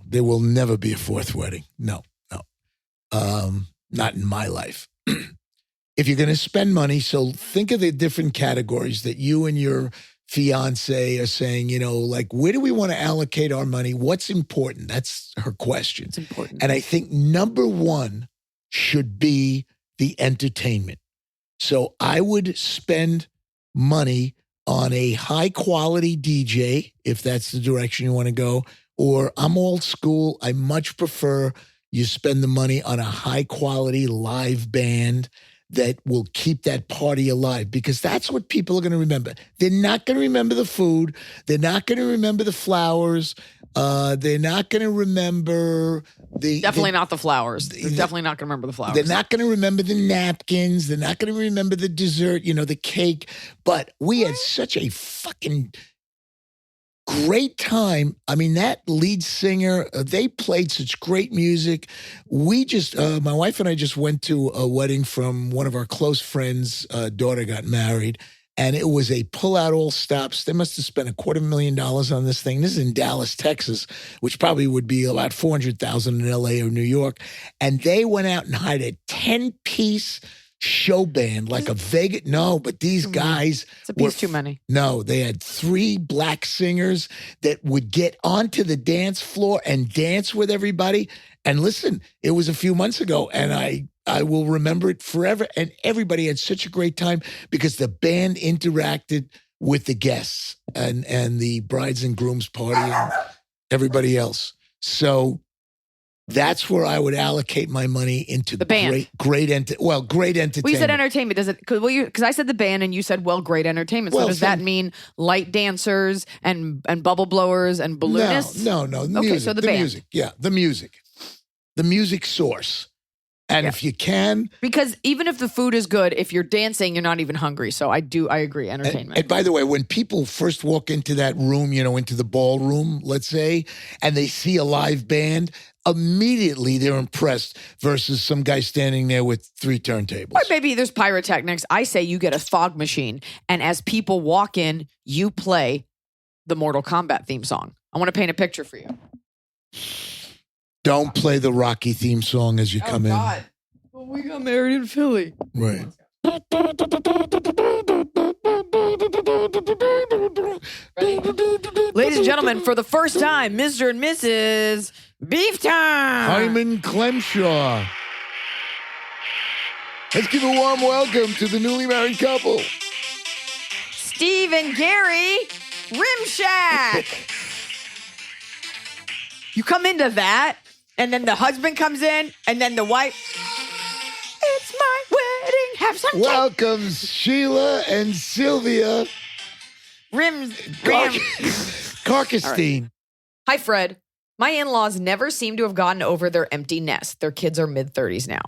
There will never be a 4th wedding. No. Not in my life. If you're going to spend money, so think of the different categories that you and your fiance are saying, like, where do we want to allocate our money? What's important? That's her question. It's important. And I think number 1 should be the entertainment. So I would spend money on a high quality DJ, if that's the direction you want to go, or I'm old school. I much prefer you spend the money on a high quality live band that will keep that party alive, because that's what people are going to remember. They're not going to remember the food. They're not going to remember the flowers. They're not going to remember Definitely not the flowers. They're definitely not going to remember the flowers. They're not going to remember the napkins. They're not going to remember the dessert, the cake. But we had such a fucking great time. I mean, that lead singer, they played such great music. We just, my wife and I just went to a wedding from one of our close friends' daughter got married. And it was a pull out all stops. They must have spent $250,000 on this thing. This is in Dallas, Texas, which probably would be about 400,000 in LA or New York. And they went out and hired a 10-piece show band, like a Vegas. No, but these guys. It's a piece too many. No, they had 3 black singers that would get onto the dance floor and dance with everybody. And listen, it was a few months ago, and I will remember it forever. And everybody had such a great time because the band interacted with the guests and the brides and grooms party and everybody else. So that's where I would allocate my money into the band. Great entertainment. Well, you said entertainment. Does it? Because I said the band, and you said great entertainment. So does that mean light dancers and bubble blowers and balloonists? No. The okay, music, so the band. Music, yeah, the music source. And if you can. Because even if the food is good, if you're dancing, you're not even hungry. So I agree, entertainment. And by the way, when people first walk into that room, into the ballroom, let's say, and they see a live band, immediately they're impressed versus some guy standing there with 3 turntables. Or maybe there's pyrotechnics. I say you get a fog machine, and as people walk in, you play the Mortal Kombat theme song. I want to paint a picture for you. Don't play the Rocky theme song as you come in. Well, we got married in Philly. Right. Ladies and gentlemen, for the first time, Mr. and Mrs. Beef Time. Hyman Clemshaw. Let's give a warm welcome to the newly married couple. Steve and Gary Rimshack. You come into that, and then the husband comes in, and then the wife. It's my wedding. Have some cake. Welcome, Sheila and Sylvia. Carcastein. Right. Hi, Fred. My in-laws never seem to have gotten over their empty nest. Their kids are mid-30s now.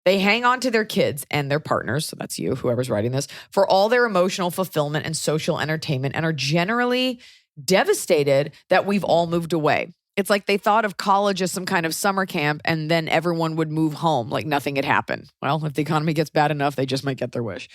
They hang on to their kids and their partners, so that's you, whoever's writing this, for all their emotional fulfillment and social entertainment, and are generally devastated that we've all moved away. It's like they thought of college as some kind of summer camp, and then everyone would move home like nothing had happened. Well, if the economy gets bad enough, they just might get their wish.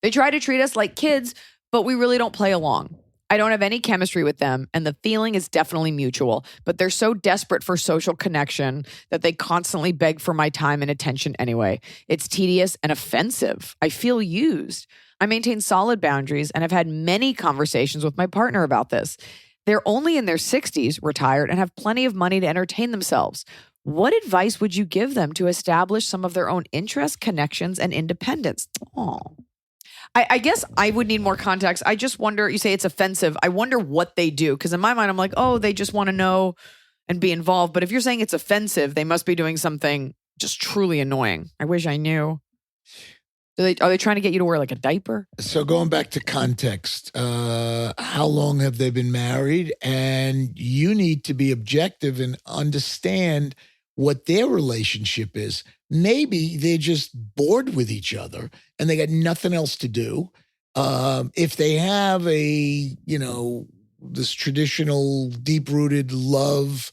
They try to treat us like kids, but we really don't play along. I don't have any chemistry with them, and the feeling is definitely mutual, but they're so desperate for social connection that they constantly beg for my time and attention anyway. It's tedious and offensive. I feel used. I maintain solid boundaries and have had many conversations with my partner about this. They're only in their 60s, retired, and have plenty of money to entertain themselves. What advice would you give them to establish some of their own interests, connections, and independence? Oh. I guess I would need more context. I just wonder, you say it's offensive. I wonder what they do. Because in my mind, I'm like, oh, they just want to know and be involved. But if you're saying it's offensive, they must be doing something just truly annoying. I wish I knew. Are they trying to get you to wear like a diaper? So going back to context, how long have they been married? And you need to be objective and understand what their relationship is. Maybe they're just bored with each other and they got nothing else to do. If they have this traditional deep-rooted love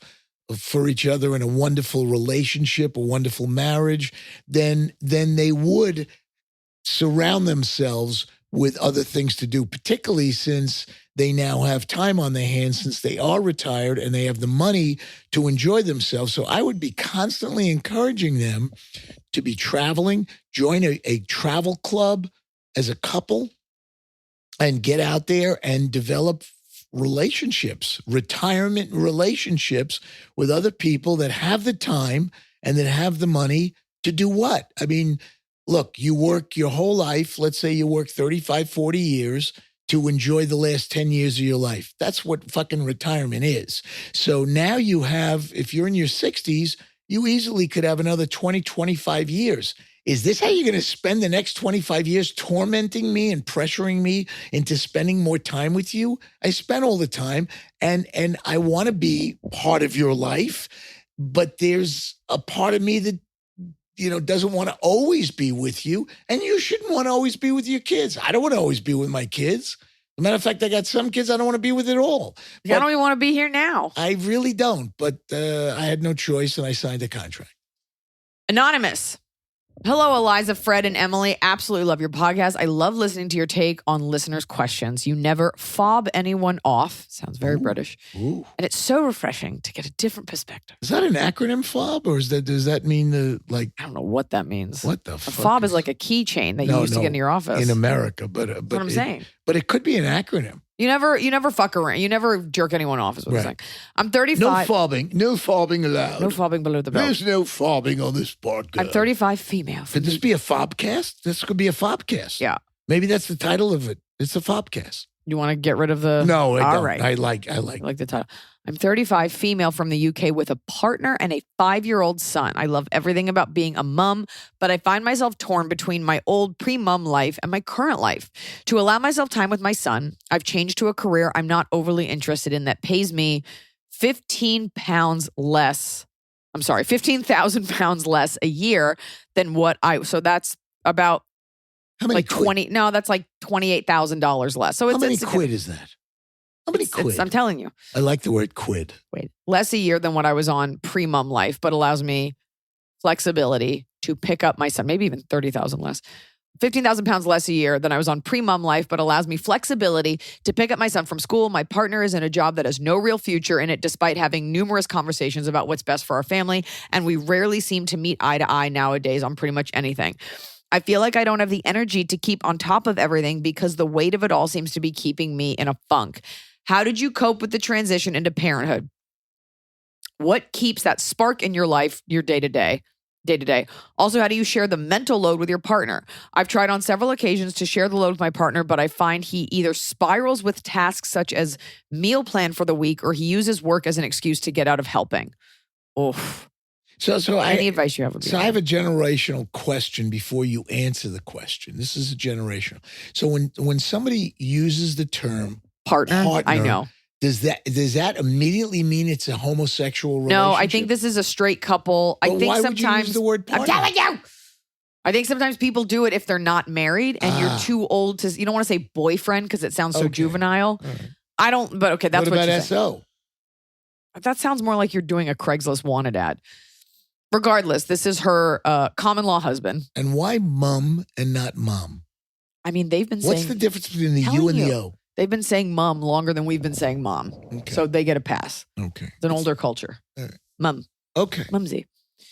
for each other and a wonderful relationship, a wonderful marriage, then they would surround themselves with other things to do, particularly since they now have time on their hands, since they are retired and they have the money to enjoy themselves. So I would be constantly encouraging them to be traveling, join a travel club as a couple, and get out there and develop relationships, retirement relationships with other people that have the time and that have the money to do what? I mean, look, you work your whole life. Let's say you work 35, 40 years to enjoy the last 10 years of your life. That's what fucking retirement is. So now you have, if you're in your 60s, you easily could have another 20, 25 years. Is this how you're going to spend the next 25 years tormenting me and pressuring me into spending more time with you? I spend all the time and I want to be part of your life, but there's a part of me that doesn't want to always be with you, and you shouldn't want to always be with your kids. I don't want to always be with my kids. As a matter of fact, I got some kids I don't want to be with at all. I don't even want to be here now. I really don't. But I had no choice and I signed a contract. Anonymous. Hello, Iliza, Fred, and Emily. Absolutely love your podcast. I love listening to your take on listeners' questions. You never fob anyone off. Sounds very British. Ooh. And it's so refreshing to get a different perspective. Is that an acronym, fob? Or does that mean I don't know what that means. What the A fuck? fob is like a keychain that you used to get in your office. In America, but That's what I'm saying. But it could be an acronym. You never fuck around. You never jerk anyone off is what I'm saying. I'm 35. No fobbing allowed. No fobbing below the belt. There's no fobbing on this podcast. I'm 35, female. Could this be a fobcast? This could be a fobcast. Yeah. Maybe that's the title of it. It's a fobcast. You want to get rid of the... No, I All don't. right. I like the title. I'm 35, female from the UK with a partner and a 5-year-old son. I love everything about being a mom, but I find myself torn between my old pre-mom life and my current life. To allow myself time with my son, I've changed to a career I'm not overly interested in that pays me 15,000 pounds less a year than what so that's about how many like quid? that's like $28,000 less. So How many quid is that? How many quid? I'm telling you. I like the word quid. Less a year than what I was on pre-mom life, but allows me flexibility to pick up my son, maybe even 30,000 less. 15,000 pounds less a year than I was on pre-mom life, but allows me flexibility to pick up my son from school. My partner is in a job that has no real future in it, despite having numerous conversations about what's best for our family. And we rarely seem to meet eye to eye nowadays on pretty much anything. I feel like I don't have the energy to keep on top of everything because the weight of it all seems to be keeping me in a funk. How did you cope with the transition into parenthood? What keeps that spark in your life, your day to day? Also, how do you share the mental load with your partner? I've tried on several occasions to share the load with my partner, but I find he either spirals with tasks such as meal plan for the week or he uses work as an excuse to get out of helping. Oof. So any advice you have would be I have a generational question before you answer the question. This is a generational. So when somebody uses the term partner, I know. Does that immediately mean it's a homosexual relationship? No, I think this is a straight couple. I think why sometimes would you use the word partner? I'm telling you. I think sometimes people do it if they're not married and you're too old to. You don't want to say boyfriend because it sounds so juvenile. Right. I don't. But okay, that's what about you're SO? That sounds more like you're doing a Craigslist wanted ad. Regardless, this is her common law husband. And why mum and not mom? I mean, they've been saying. What's the difference between the U and the O? They've been saying mom longer than we've been saying mom. Okay. So they get a pass. Okay. It's an older culture. Right. Mum. Okay. Mumsy.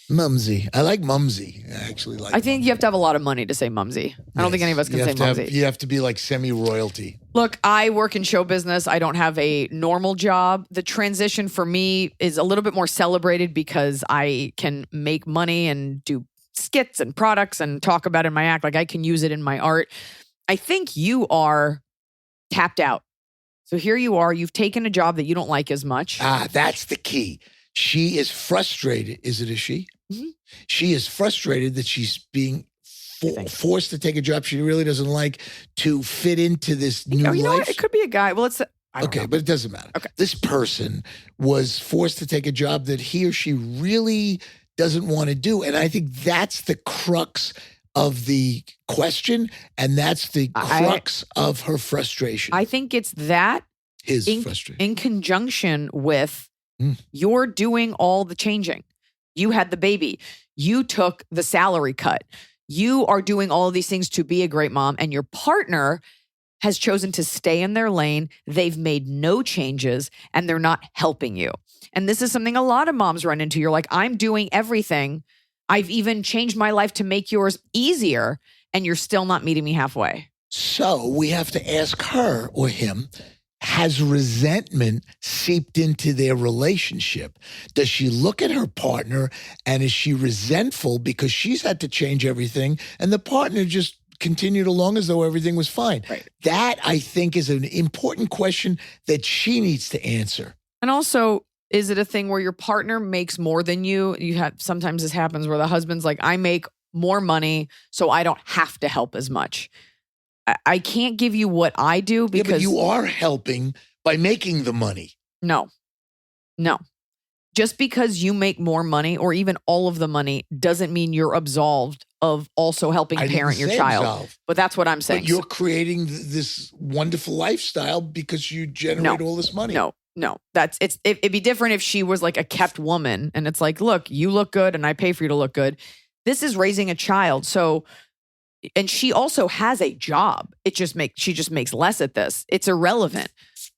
Mumsy. I like mumsy. I actually like I think you have to have a lot of money to say mumsy. I don't think any of us can say mumsy. You have to be like semi-royalty. Look, I work in show business. I don't have a normal job. The transition for me is a little bit more celebrated because I can make money and do skits and products and talk about it in my act. Like I can use it in my art. I think you are tapped out. So here you are. You've taken a job that you don't like as much. That's the key. She is frustrated. Is it a she? Mm-hmm. She is frustrated that she's being forced to take a job she really doesn't like to fit into this new life. You know what? It could be a guy. Well, it's okay, but it doesn't matter. Okay. This person was forced to take a job that he or she really doesn't want to do. And I think that's the crux of the question. And that's the crux of her frustration. I think it's that His frustration. In conjunction with you're doing all the changing. You had the baby. You took the salary cut. You are doing all of these things to be a great mom, and your partner has chosen to stay in their lane. They've made no changes, and they're not helping you. And this is something a lot of moms run into. You're like, I'm doing everything. I've even changed my life to make yours easier, and you're still not meeting me halfway. So we have to ask her or him, has resentment seeped into their relationship? Does she look at her partner and is she resentful because she's had to change everything and the partner just continued along as though everything was fine? Right. That, I think, is an important question that she needs to answer. And also, is it a thing where your partner makes more than you? Sometimes this happens where the husband's like, I make more money, so I don't have to help as much. I can't give you what I do because but you are helping by making the money. No. just because you make more money or even all of the money doesn't mean you're absolved of also helping I didn't parent your say child. absolve. But that's what I'm saying. But you're creating this wonderful lifestyle because you generate all this money. No. It'd be different if she was like a kept woman and it's like, look, you look good and I pay for you to look good. This is raising a child. So, and she also has a job. She just makes less at this. It's irrelevant.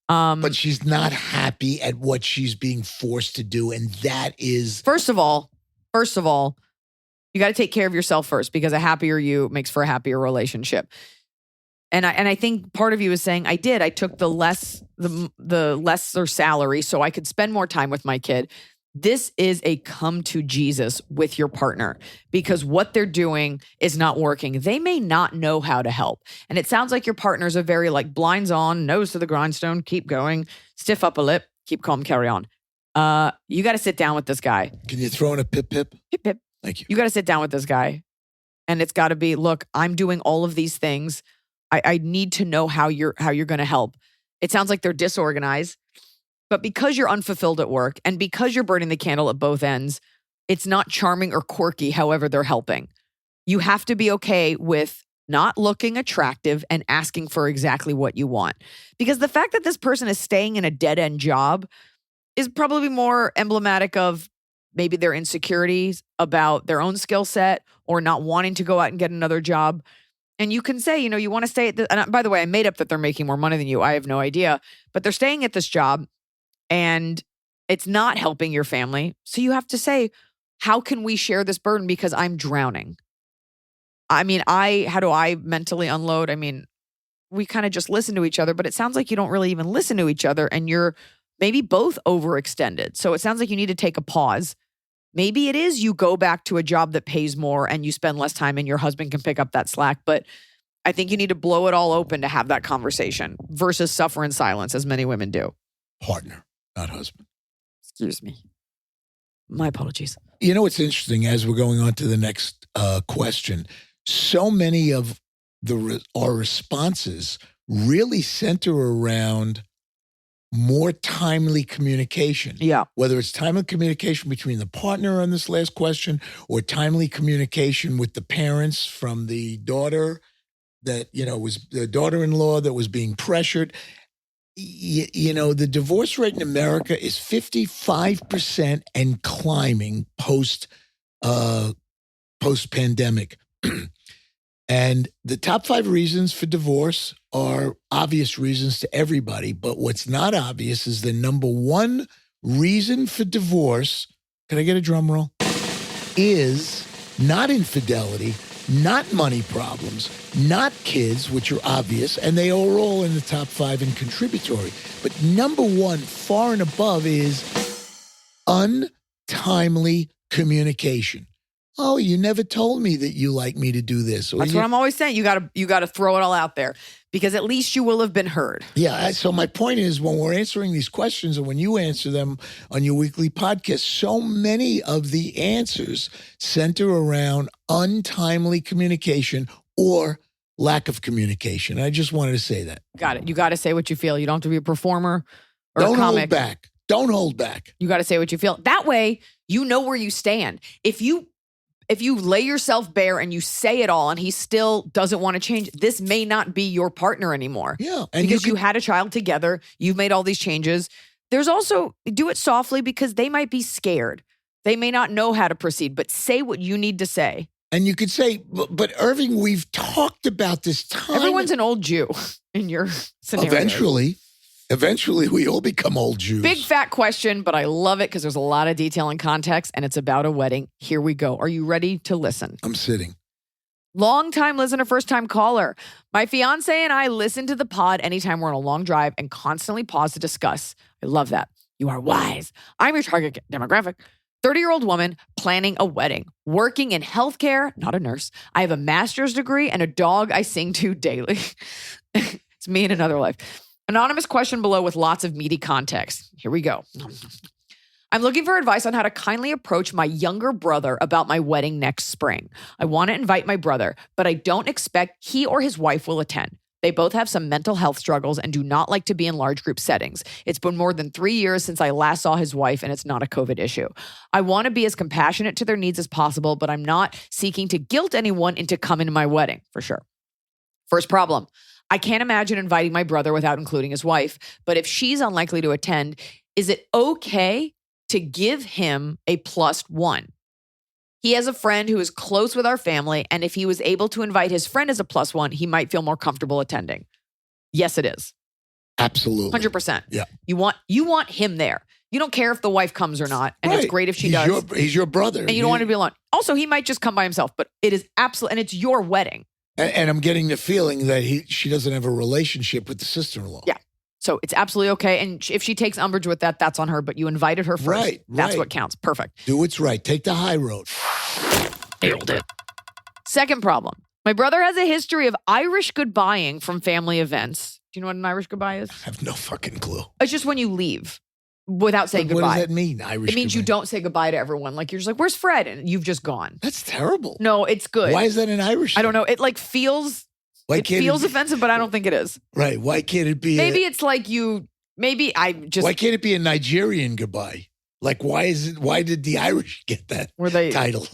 But she's not happy at what she's being forced to do. And that is. First of all, you got to take care of yourself first, because a happier you makes for a happier relationship. And I think part of you is saying, I took the lesser salary so I could spend more time with my kid. This is a come to Jesus with your partner, because what they're doing is not working. They may not know how to help. And it sounds like your partner's a very like blinds on, nose to the grindstone, keep going, stiff upper lip, keep calm, carry on. You got to sit down with this guy. Can you throw in a pip pip? Pip pip. Thank you. You got to sit down with this guy. And it's got to be, look, I'm doing all of these things. I need to know how you're going to help. It sounds like they're disorganized, but because you're unfulfilled at work and because you're burning the candle at both ends, it's not charming or quirky, however they're helping. You have to be okay with not looking attractive and asking for exactly what you want. Because the fact that this person is staying in a dead-end job is probably more emblematic of maybe their insecurities about their own skill set or not wanting to go out and get another job. And you can say, you want to stay at and by the way, I made up that they're making more money than you. I have no idea. But they're staying at this job and it's not helping your family. So you have to say, how can we share this burden? Because I'm drowning. I mean, how do I mentally unload? I mean, we kind of just listen to each other, but it sounds like you don't really even listen to each other and you're maybe both overextended. So it sounds like you need to take a pause. Maybe it is you go back to a job that pays more and you spend less time and your husband can pick up that slack. But I think you need to blow it all open to have that conversation versus suffer in silence, as many women do. Partner, not husband. Excuse me. My apologies. You know what's interesting as we're going on to the next question? So many of our responses really center around more timely communication. Yeah. Whether it's timely communication between the partner on this last question or timely communication with the parents from the daughter that, was the daughter-in-law that was being pressured. The divorce rate in America is 55% and climbing post-pandemic. And the top 5 reasons for divorce are obvious reasons to everybody. But what's not obvious is the number 1 reason for divorce, can I get a drum roll, is not infidelity, not money problems, not kids, which are obvious, and they are all in the top 5 and contributory. But number 1, far and above, is untimely communication. Oh, you never told me that you like me to do this. That's what I'm always saying. You got to throw it all out there because at least you will have been heard. Yeah. So my point is, when we're answering these questions and when you answer them on your weekly podcast, so many of the answers center around untimely communication or lack of communication. I just wanted to say that. Got it. You got to say what you feel. You don't have to be a performer or Don't a comic. hold back. Don't hold back. You got to say what you feel. That way, you know where you stand. If you lay yourself bare and you say it all and he still doesn't want to change, this may not be your partner anymore. Yeah. And because you had a child together, you've made all these changes. There's also, do it softly because they might be scared. They may not know how to proceed, but say what you need to say. And you could say, but Irving, we've talked about this time. Everyone's an old Jew in your scenario. Eventually, we all become old Jews. Big fat question, but I love it because there's a lot of detail and context, and it's about a wedding. Here we go. Are you ready to listen? I'm sitting. Long-time listener, first-time caller. My fiance and I listen to the pod anytime we're on a long drive and constantly pause to discuss. I love that. You are wise. I'm your target demographic. 30-year-old woman planning a wedding, working in healthcare, not a nurse. I have a master's degree and a dog I sing to daily. It's me in another life. Anonymous question below with lots of meaty context. Here we go. I'm looking for advice on how to kindly approach my younger brother about my wedding next spring. I want to invite my brother, but I don't expect he or his wife will attend. They both have some mental health struggles and do not like to be in large group settings. It's been more than 3 years since I last saw his wife, and it's not a COVID issue. I want to be as compassionate to their needs as possible, but I'm not seeking to guilt anyone into coming to my wedding, for sure. First problem. I can't imagine inviting my brother without including his wife, but if she's unlikely to attend, is it okay to give him a +1? He has a friend who is close with our family, and if he was able to invite his friend as a +1, he might feel more comfortable attending. Yes, it is. Absolutely. 100%. Yeah. You want him there. You don't care if the wife comes or not, and it's great if she does. He's your brother. And you don't want to be alone. Also, he might just come by himself, but it is absolutely, and it's your wedding. And I'm getting the feeling that she doesn't have a relationship with the sister-in-law. Yeah. So it's absolutely okay. And if she takes umbrage with that, that's on her. But you invited her first. Right. That's what counts. Perfect. Do what's right. Take the high road. Nailed it. Second problem. My brother has a history of Irish goodbying from family events. Do you know what an Irish goodbye is? I have no fucking clue. It's just when you leave without saying goodbye. What does that mean, Irish It means goodbye? you don't say goodbye to everyone. Like you're just like, where's Fred? And you've just gone. That's terrible. No, it's good. Why is that an Irish I don't know. It like feels... It feels offensive, but I don't think it is. Right. Why can't it be... Maybe it's like you... Maybe I just... Why can't it be a Nigerian goodbye? Like, why did the Irish get that title?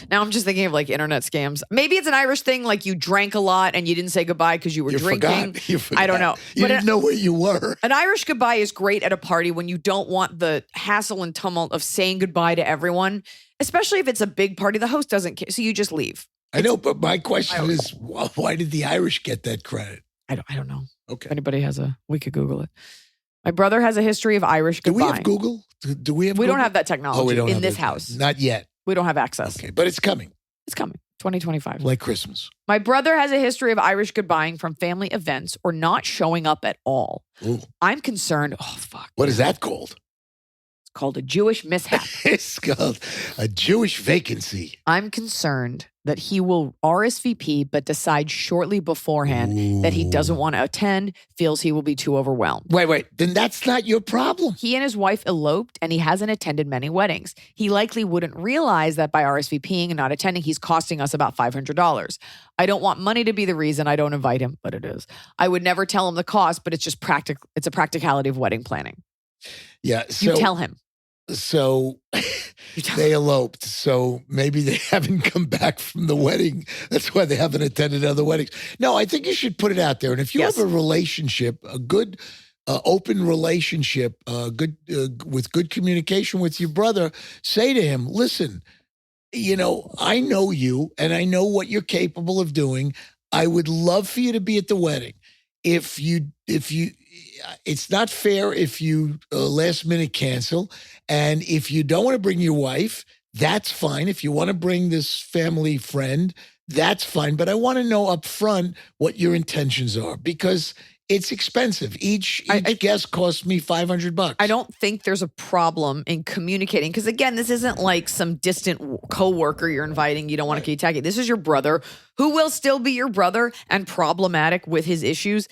Now I'm just thinking of like internet scams. Maybe it's an Irish thing, like you drank a lot and you didn't say goodbye because you were drinking. You forgot. I don't know. You didn't know where you were. An Irish goodbye is great at a party when you don't want the hassle and tumult of saying goodbye to everyone, especially if it's a big party. The host doesn't care, so you just leave. I know, but my question is, why did the Irish get that credit? I don't know. Okay. If anybody we could Google it. My brother has a history of Irish goodbying. Do we have Google? Do we have We Google? don't have that technology in this house. Not yet. We don't have access. Okay, but it's coming. It's coming. 2025. Like Christmas. My brother has a history of Irish goodbying from family events or not showing up at all. Ooh. I'm concerned. Oh, fuck. What is that called? It's called a Jewish mishap. It's called a Jewish vacancy. I'm concerned that he will RSVP, but decide shortly beforehand that he doesn't want to attend, feels he will be too overwhelmed. Wait. Then that's not your problem. He and his wife eloped, and he hasn't attended many weddings. He likely wouldn't realize that by RSVPing and not attending, he's costing us about $500. I don't want money to be the reason I don't invite him, but it is. I would never tell him the cost, but it's just it's a practicality of wedding planning. Yeah. You tell him. So they eloped. So maybe they haven't come back from the wedding. That's why they haven't attended other weddings. No, I think you should put it out there. And if you have a relationship, a good, open relationship, with good communication with your brother, say to him, listen, I know you and I know what you're capable of doing. I would love for you to be at the wedding. If you, it's not fair if you last minute cancel. And if you don't want to bring your wife, that's fine. If you want to bring this family friend, that's fine. But I want to know up front what your intentions are because it's expensive. Each guest costs me $500. I don't think there's a problem in communicating because, again, this isn't like some distant coworker you're inviting. You don't want to keep tagging. This is your brother who will still be your brother and problematic with his issues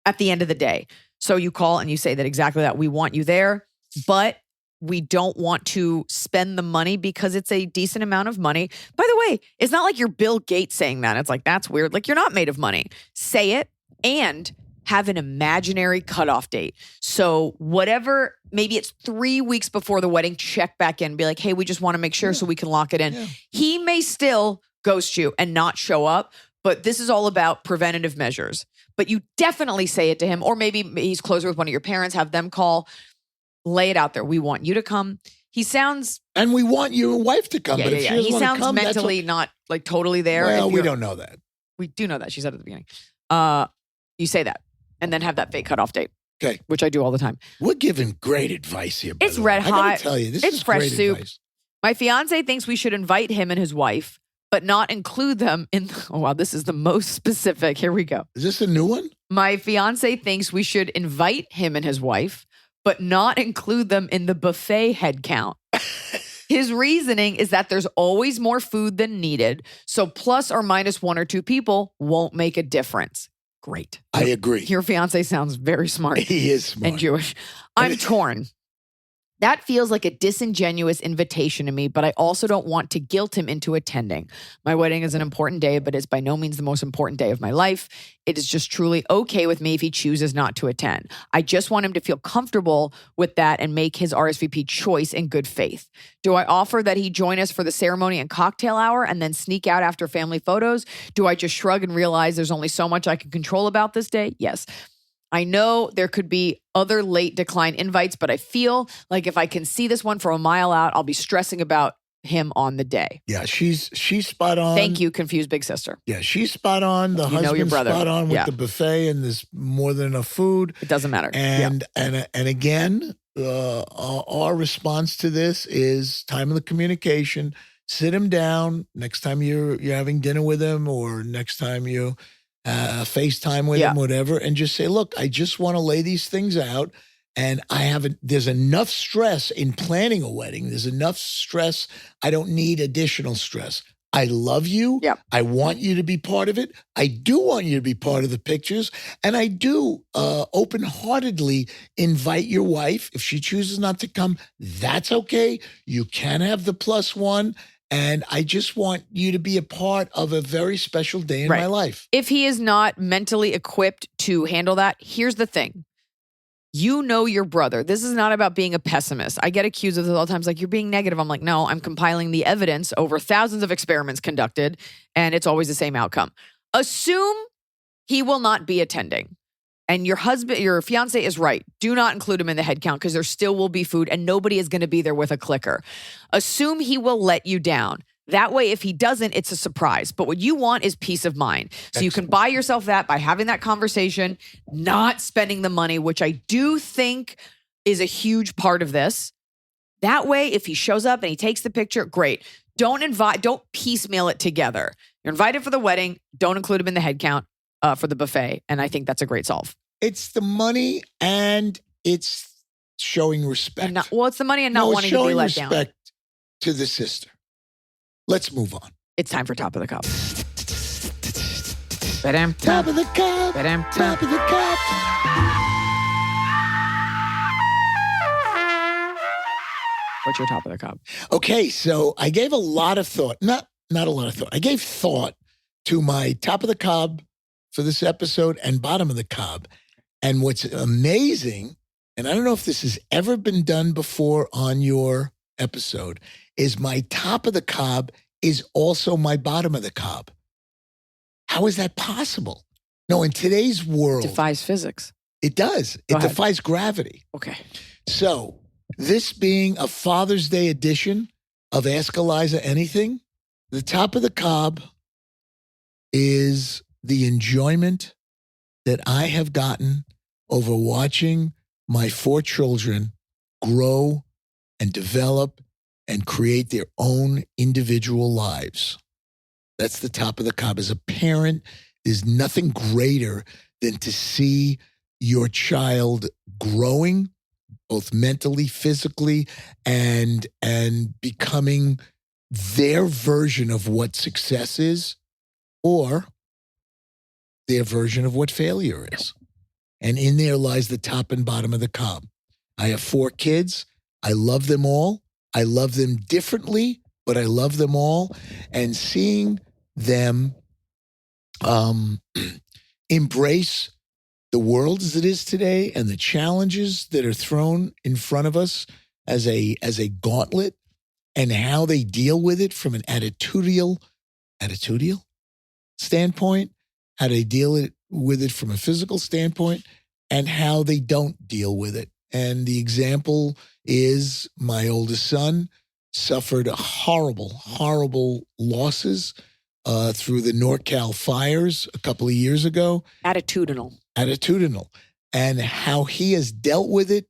at the end of the day. So you call and you say that exactly that. We want you there, but we don't want to spend the money because it's a decent amount of money. By the way, it's not like you're Bill Gates saying that. It's like, that's weird. Like, you're not made of money. Say it and have an imaginary cutoff date. So whatever, maybe it's 3 weeks before the wedding, check back in and be like, hey, we just want to make sure so we can lock it in. Yeah. He may still ghost you and not show up, but this is all about preventative measures. But you definitely say it to him, or maybe he's closer with one of your parents, have them call, lay it out there. We want you to come. He sounds... And we want your wife to come. Yeah, but if she He sounds come, mentally not like totally there. Well, we don't know that. We do know that. She said at the beginning. You say that and then have that fake cutoff date. Okay. Which I do all the time. We're giving great advice here. It's red hot. I gotta tell you, this it's is fresh great soup. Advice. My fiance thinks we should invite him and his wife, but not include them in... Oh, wow, this is the most specific. Here we go. Is this a new one? My fiance thinks we should invite him and his wife, but not include them in the buffet head count. His reasoning is that there's always more food than needed, so plus or minus 1 or 2 people won't make a difference. Great. I agree. Your fiance sounds very smart. He is smart. And Jewish. I'm torn. That feels like a disingenuous invitation to me, but I also don't want to guilt him into attending. My wedding is an important day, but it's by no means the most important day of my life. It is just truly okay with me if he chooses not to attend. I just want him to feel comfortable with that and make his RSVP choice in good faith. Do I offer that he join us for the ceremony and cocktail hour and then sneak out after family photos? Do I just shrug and realize there's only so much I can control about this day? Yes. I know there could be other late decline invites, but I feel like if I can see this one from a mile out, I'll be stressing about him on the day. Yeah, she's spot on. Thank you, confused big sister. Yeah, she's spot on. The husband's spot on with the buffet, and there's more than enough food. It doesn't matter. And again, our response to this is time of the communication. Sit him down next time you're having dinner with him, or next time you FaceTime with him, whatever, and just say, look, I just want to lay these things out. And there's enough stress in planning a wedding. There's enough stress. I don't need additional stress. I love you. Yeah. I want you to be part of it. I do want you to be part of the pictures. And I do open-heartedly invite your wife. If she chooses not to come, that's okay. You can have the +1. And I just want you to be a part of a very special day in my life. If he is not mentally equipped to handle that, here's the thing. You know your brother. This is not about being a pessimist. I get accused of this all the times, like, you're being negative. I'm like, no, I'm compiling the evidence over thousands of experiments conducted, and it's always the same outcome. Assume he will not be attending. And your fiance is right. Do not include him in the head count because there still will be food and nobody is going to be there with a clicker. Assume he will let you down. That way, if he doesn't, it's a surprise. But what you want is peace of mind. So you can buy yourself that by having that conversation, not spending the money, which I do think is a huge part of this. That way, if he shows up and he takes the picture, great. Don't piecemeal it together. You're invited for the wedding. Don't include him in the head count for the buffet. And I think that's a great solve. It's the money and it's showing respect. It's the money and not wanting to be let down. Showing respect to the sister. Let's move on. It's time for Top of the Cup. Top of the cup. Top of the cup. What's your top of the cup? Okay, so I gave a lot of thought. Not a lot of thought. I gave thought to my top of the cob for this episode and bottom of the cob. And what's amazing, and I don't know if this has ever been done before on your episode, is my top of the cob is also my bottom of the cob. How is that possible? No, in today's world. It defies physics. It does. It defies gravity. Okay. So, this being a Father's Day edition of Ask Iliza Anything, the top of the cob is the enjoyment that I have gotten over watching my 4 children grow and develop and create their own individual lives. That's the top of the cob. As a parent, there's nothing greater than to see your child growing, both mentally, physically, and becoming their version of what success is, or their version of what failure is. And in there lies the top and bottom of the cob. I have 4 kids. I love them all. I love them differently, but I love them all. And seeing them embrace the world as it is today and the challenges that are thrown in front of us as a gauntlet, and how they deal with it from an attitudinal standpoint, how they deal with it from a physical standpoint, and how they don't deal with it. And the example is my oldest son suffered horrible, horrible losses through the NorCal fires a couple of years ago. Attitudinal. And how he has dealt with it,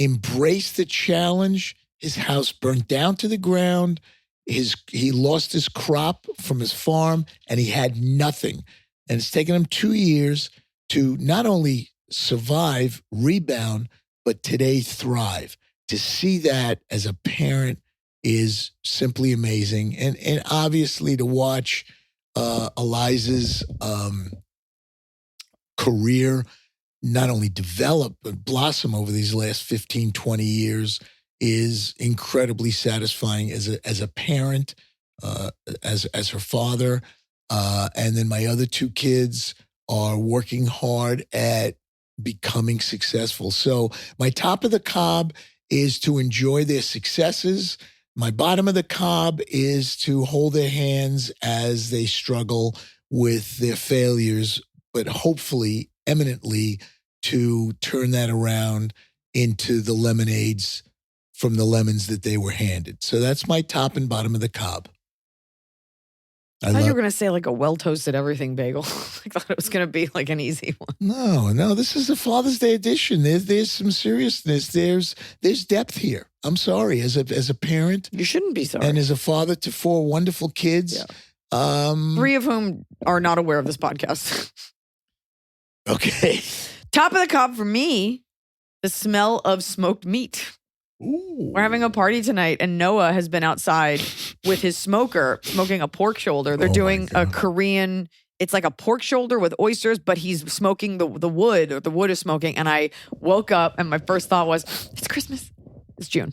embraced the challenge. His house burnt down to the ground. He lost his crop from his farm, and he had nothing. And it's taken him 2 years to not only survive, rebound, but today thrive. To see that as a parent is simply amazing. And obviously to watch Iliza's career not only develop, but blossom over these last 15, 20 years is incredibly satisfying as a parent, as her father. And then my other two kids are working hard at becoming successful. So my top of the cob is to enjoy their successes. My bottom of the cob is to hold their hands as they struggle with their failures, but hopefully, eminently, to turn that around into the lemonades from the lemons that they were handed. So that's my top and bottom of the cob. I thought you were going to say like a well-toasted everything bagel. I thought it was going to be like an easy one. No, this is a Father's Day edition. There's some seriousness. There's depth here. I'm sorry, as a parent. You shouldn't be sorry. And as a father to four wonderful kids. Yeah. 3 of whom are not aware of this podcast. Okay. Top of the cob for me, the smell of smoked meat. Ooh. We're having a party tonight, and Noah has been outside with his smoker, smoking a pork shoulder. They're doing a Korean, it's like a pork shoulder with oysters, but he's smoking the wood, or the wood is smoking. And I woke up, and my first thought was, it's Christmas. It's June.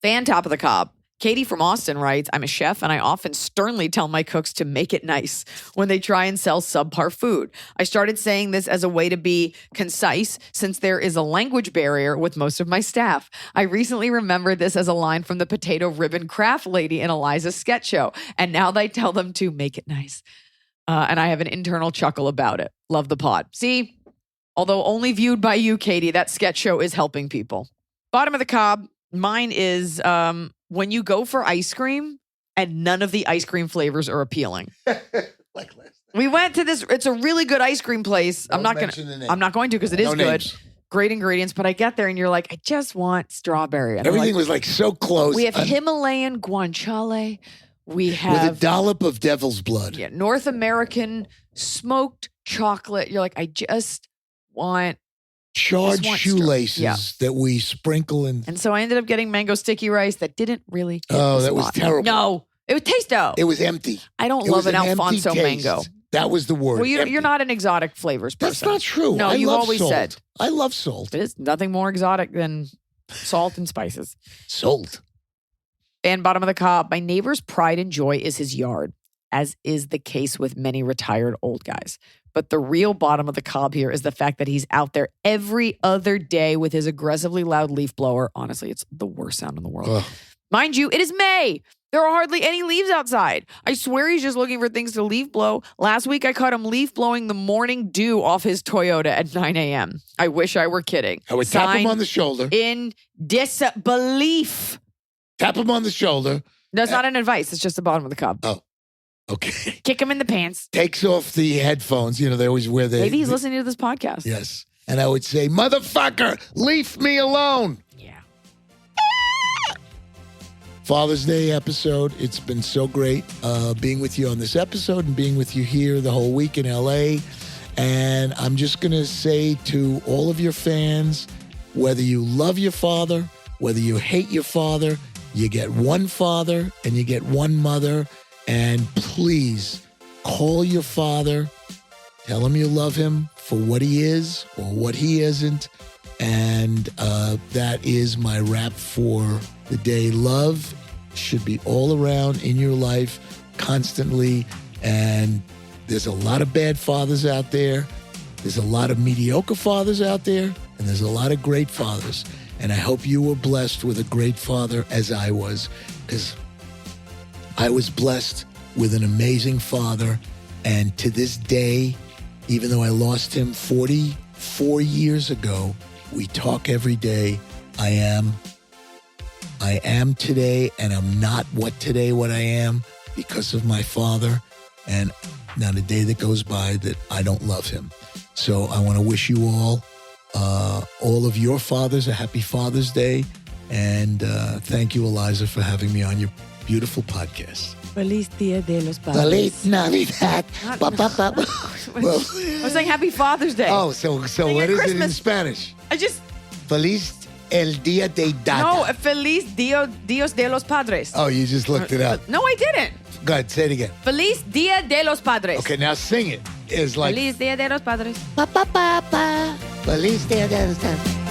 Fan top of the cob. Katie from Austin writes, I'm a chef and I often sternly tell my cooks to make it nice when they try and sell subpar food. I started saying this as a way to be concise since there is a language barrier with most of my staff. I recently remembered this as a line from the potato ribbon craft lady in Iliza's sketch show. And now they tell them to make it nice. And I have an internal chuckle about it. Love the pod. See, although only viewed by you, Katie, that sketch show is helping people. Bottom of the cob, mine is when you go for ice cream and none of the ice cream flavors are appealing. Like last time. We went to this, it's a really good ice cream place. Don't I'm not going to because it is good. Names. Great ingredients, but I get there and you're like, I just want strawberry. And everything was like so close. We have Himalayan guanciale. We have with a dollop of devil's blood. Yeah, North American smoked chocolate. You're like, I just want charred shoelaces that we sprinkle in. And so I ended up getting mango sticky rice that didn't really hit Oh, the that was spot. terrible. No, it would taste though. It was empty. I don't love an Alfonso taste. mango. That was the word. Well, you're not an exotic flavors person. That's not true. No, you always salt. said. I love salt. It is nothing more exotic than salt and spices. Salt. And bottom of the cob, my neighbor's pride and joy is his yard, as is the case with many retired old guys. But the real bottom of the cob here is the fact that he's out there every other day with his aggressively loud leaf blower. Honestly, it's the worst sound in the world. Ugh. Mind you, it is May. There are hardly any leaves outside. I swear he's just looking for things to leaf blow. Last week, I caught him leaf blowing the morning dew off his Toyota at 9 a.m. I wish I were kidding. I would tap him on the shoulder. In disbelief. Tap him on the shoulder. That's not an advice. It's just the bottom of the cob. Oh, okay. Kick him in the pants. Takes off the headphones. You know, they always wear the... Maybe he's listening to this podcast. Yes. And I would say, motherfucker, leave me alone. Yeah. Father's Day episode. It's been so great being with you on this episode and being with you here the whole week in LA. And I'm just going to say to all of your fans, whether you love your father, whether you hate your father, you get one father and you get one mother. And please call your father. Tell him you love him for what he is or what he isn't. And that is my wrap for the day. Love should be all around in your life constantly. And there's a lot of bad fathers out there. There's a lot of mediocre fathers out there. And there's a lot of great fathers. And I hope you were blessed with a great father as I was, because I was blessed with an amazing father. And to this day, even though I lost him 44 years ago, we talk every day. I am today, and I'm not what I am because of my father. And not a day that goes by that I don't love him. So I want to wish you all of your fathers a happy Father's Day. And thank you, Iliza, for having me on your beautiful podcast. Feliz Dia de los Padres. Feliz Navidad. Well, I was saying Happy Father's Day. Oh, so what is it in Spanish? Feliz el Dia de Dada. No, Feliz Dios de los Padres. Oh, you just looked it up. No, I didn't. Go ahead, say it again. Feliz Dia de los Padres. Okay, now sing it. It's like Feliz Dia de los Padres. Pa pa pa pa. Feliz Dia de los Padres.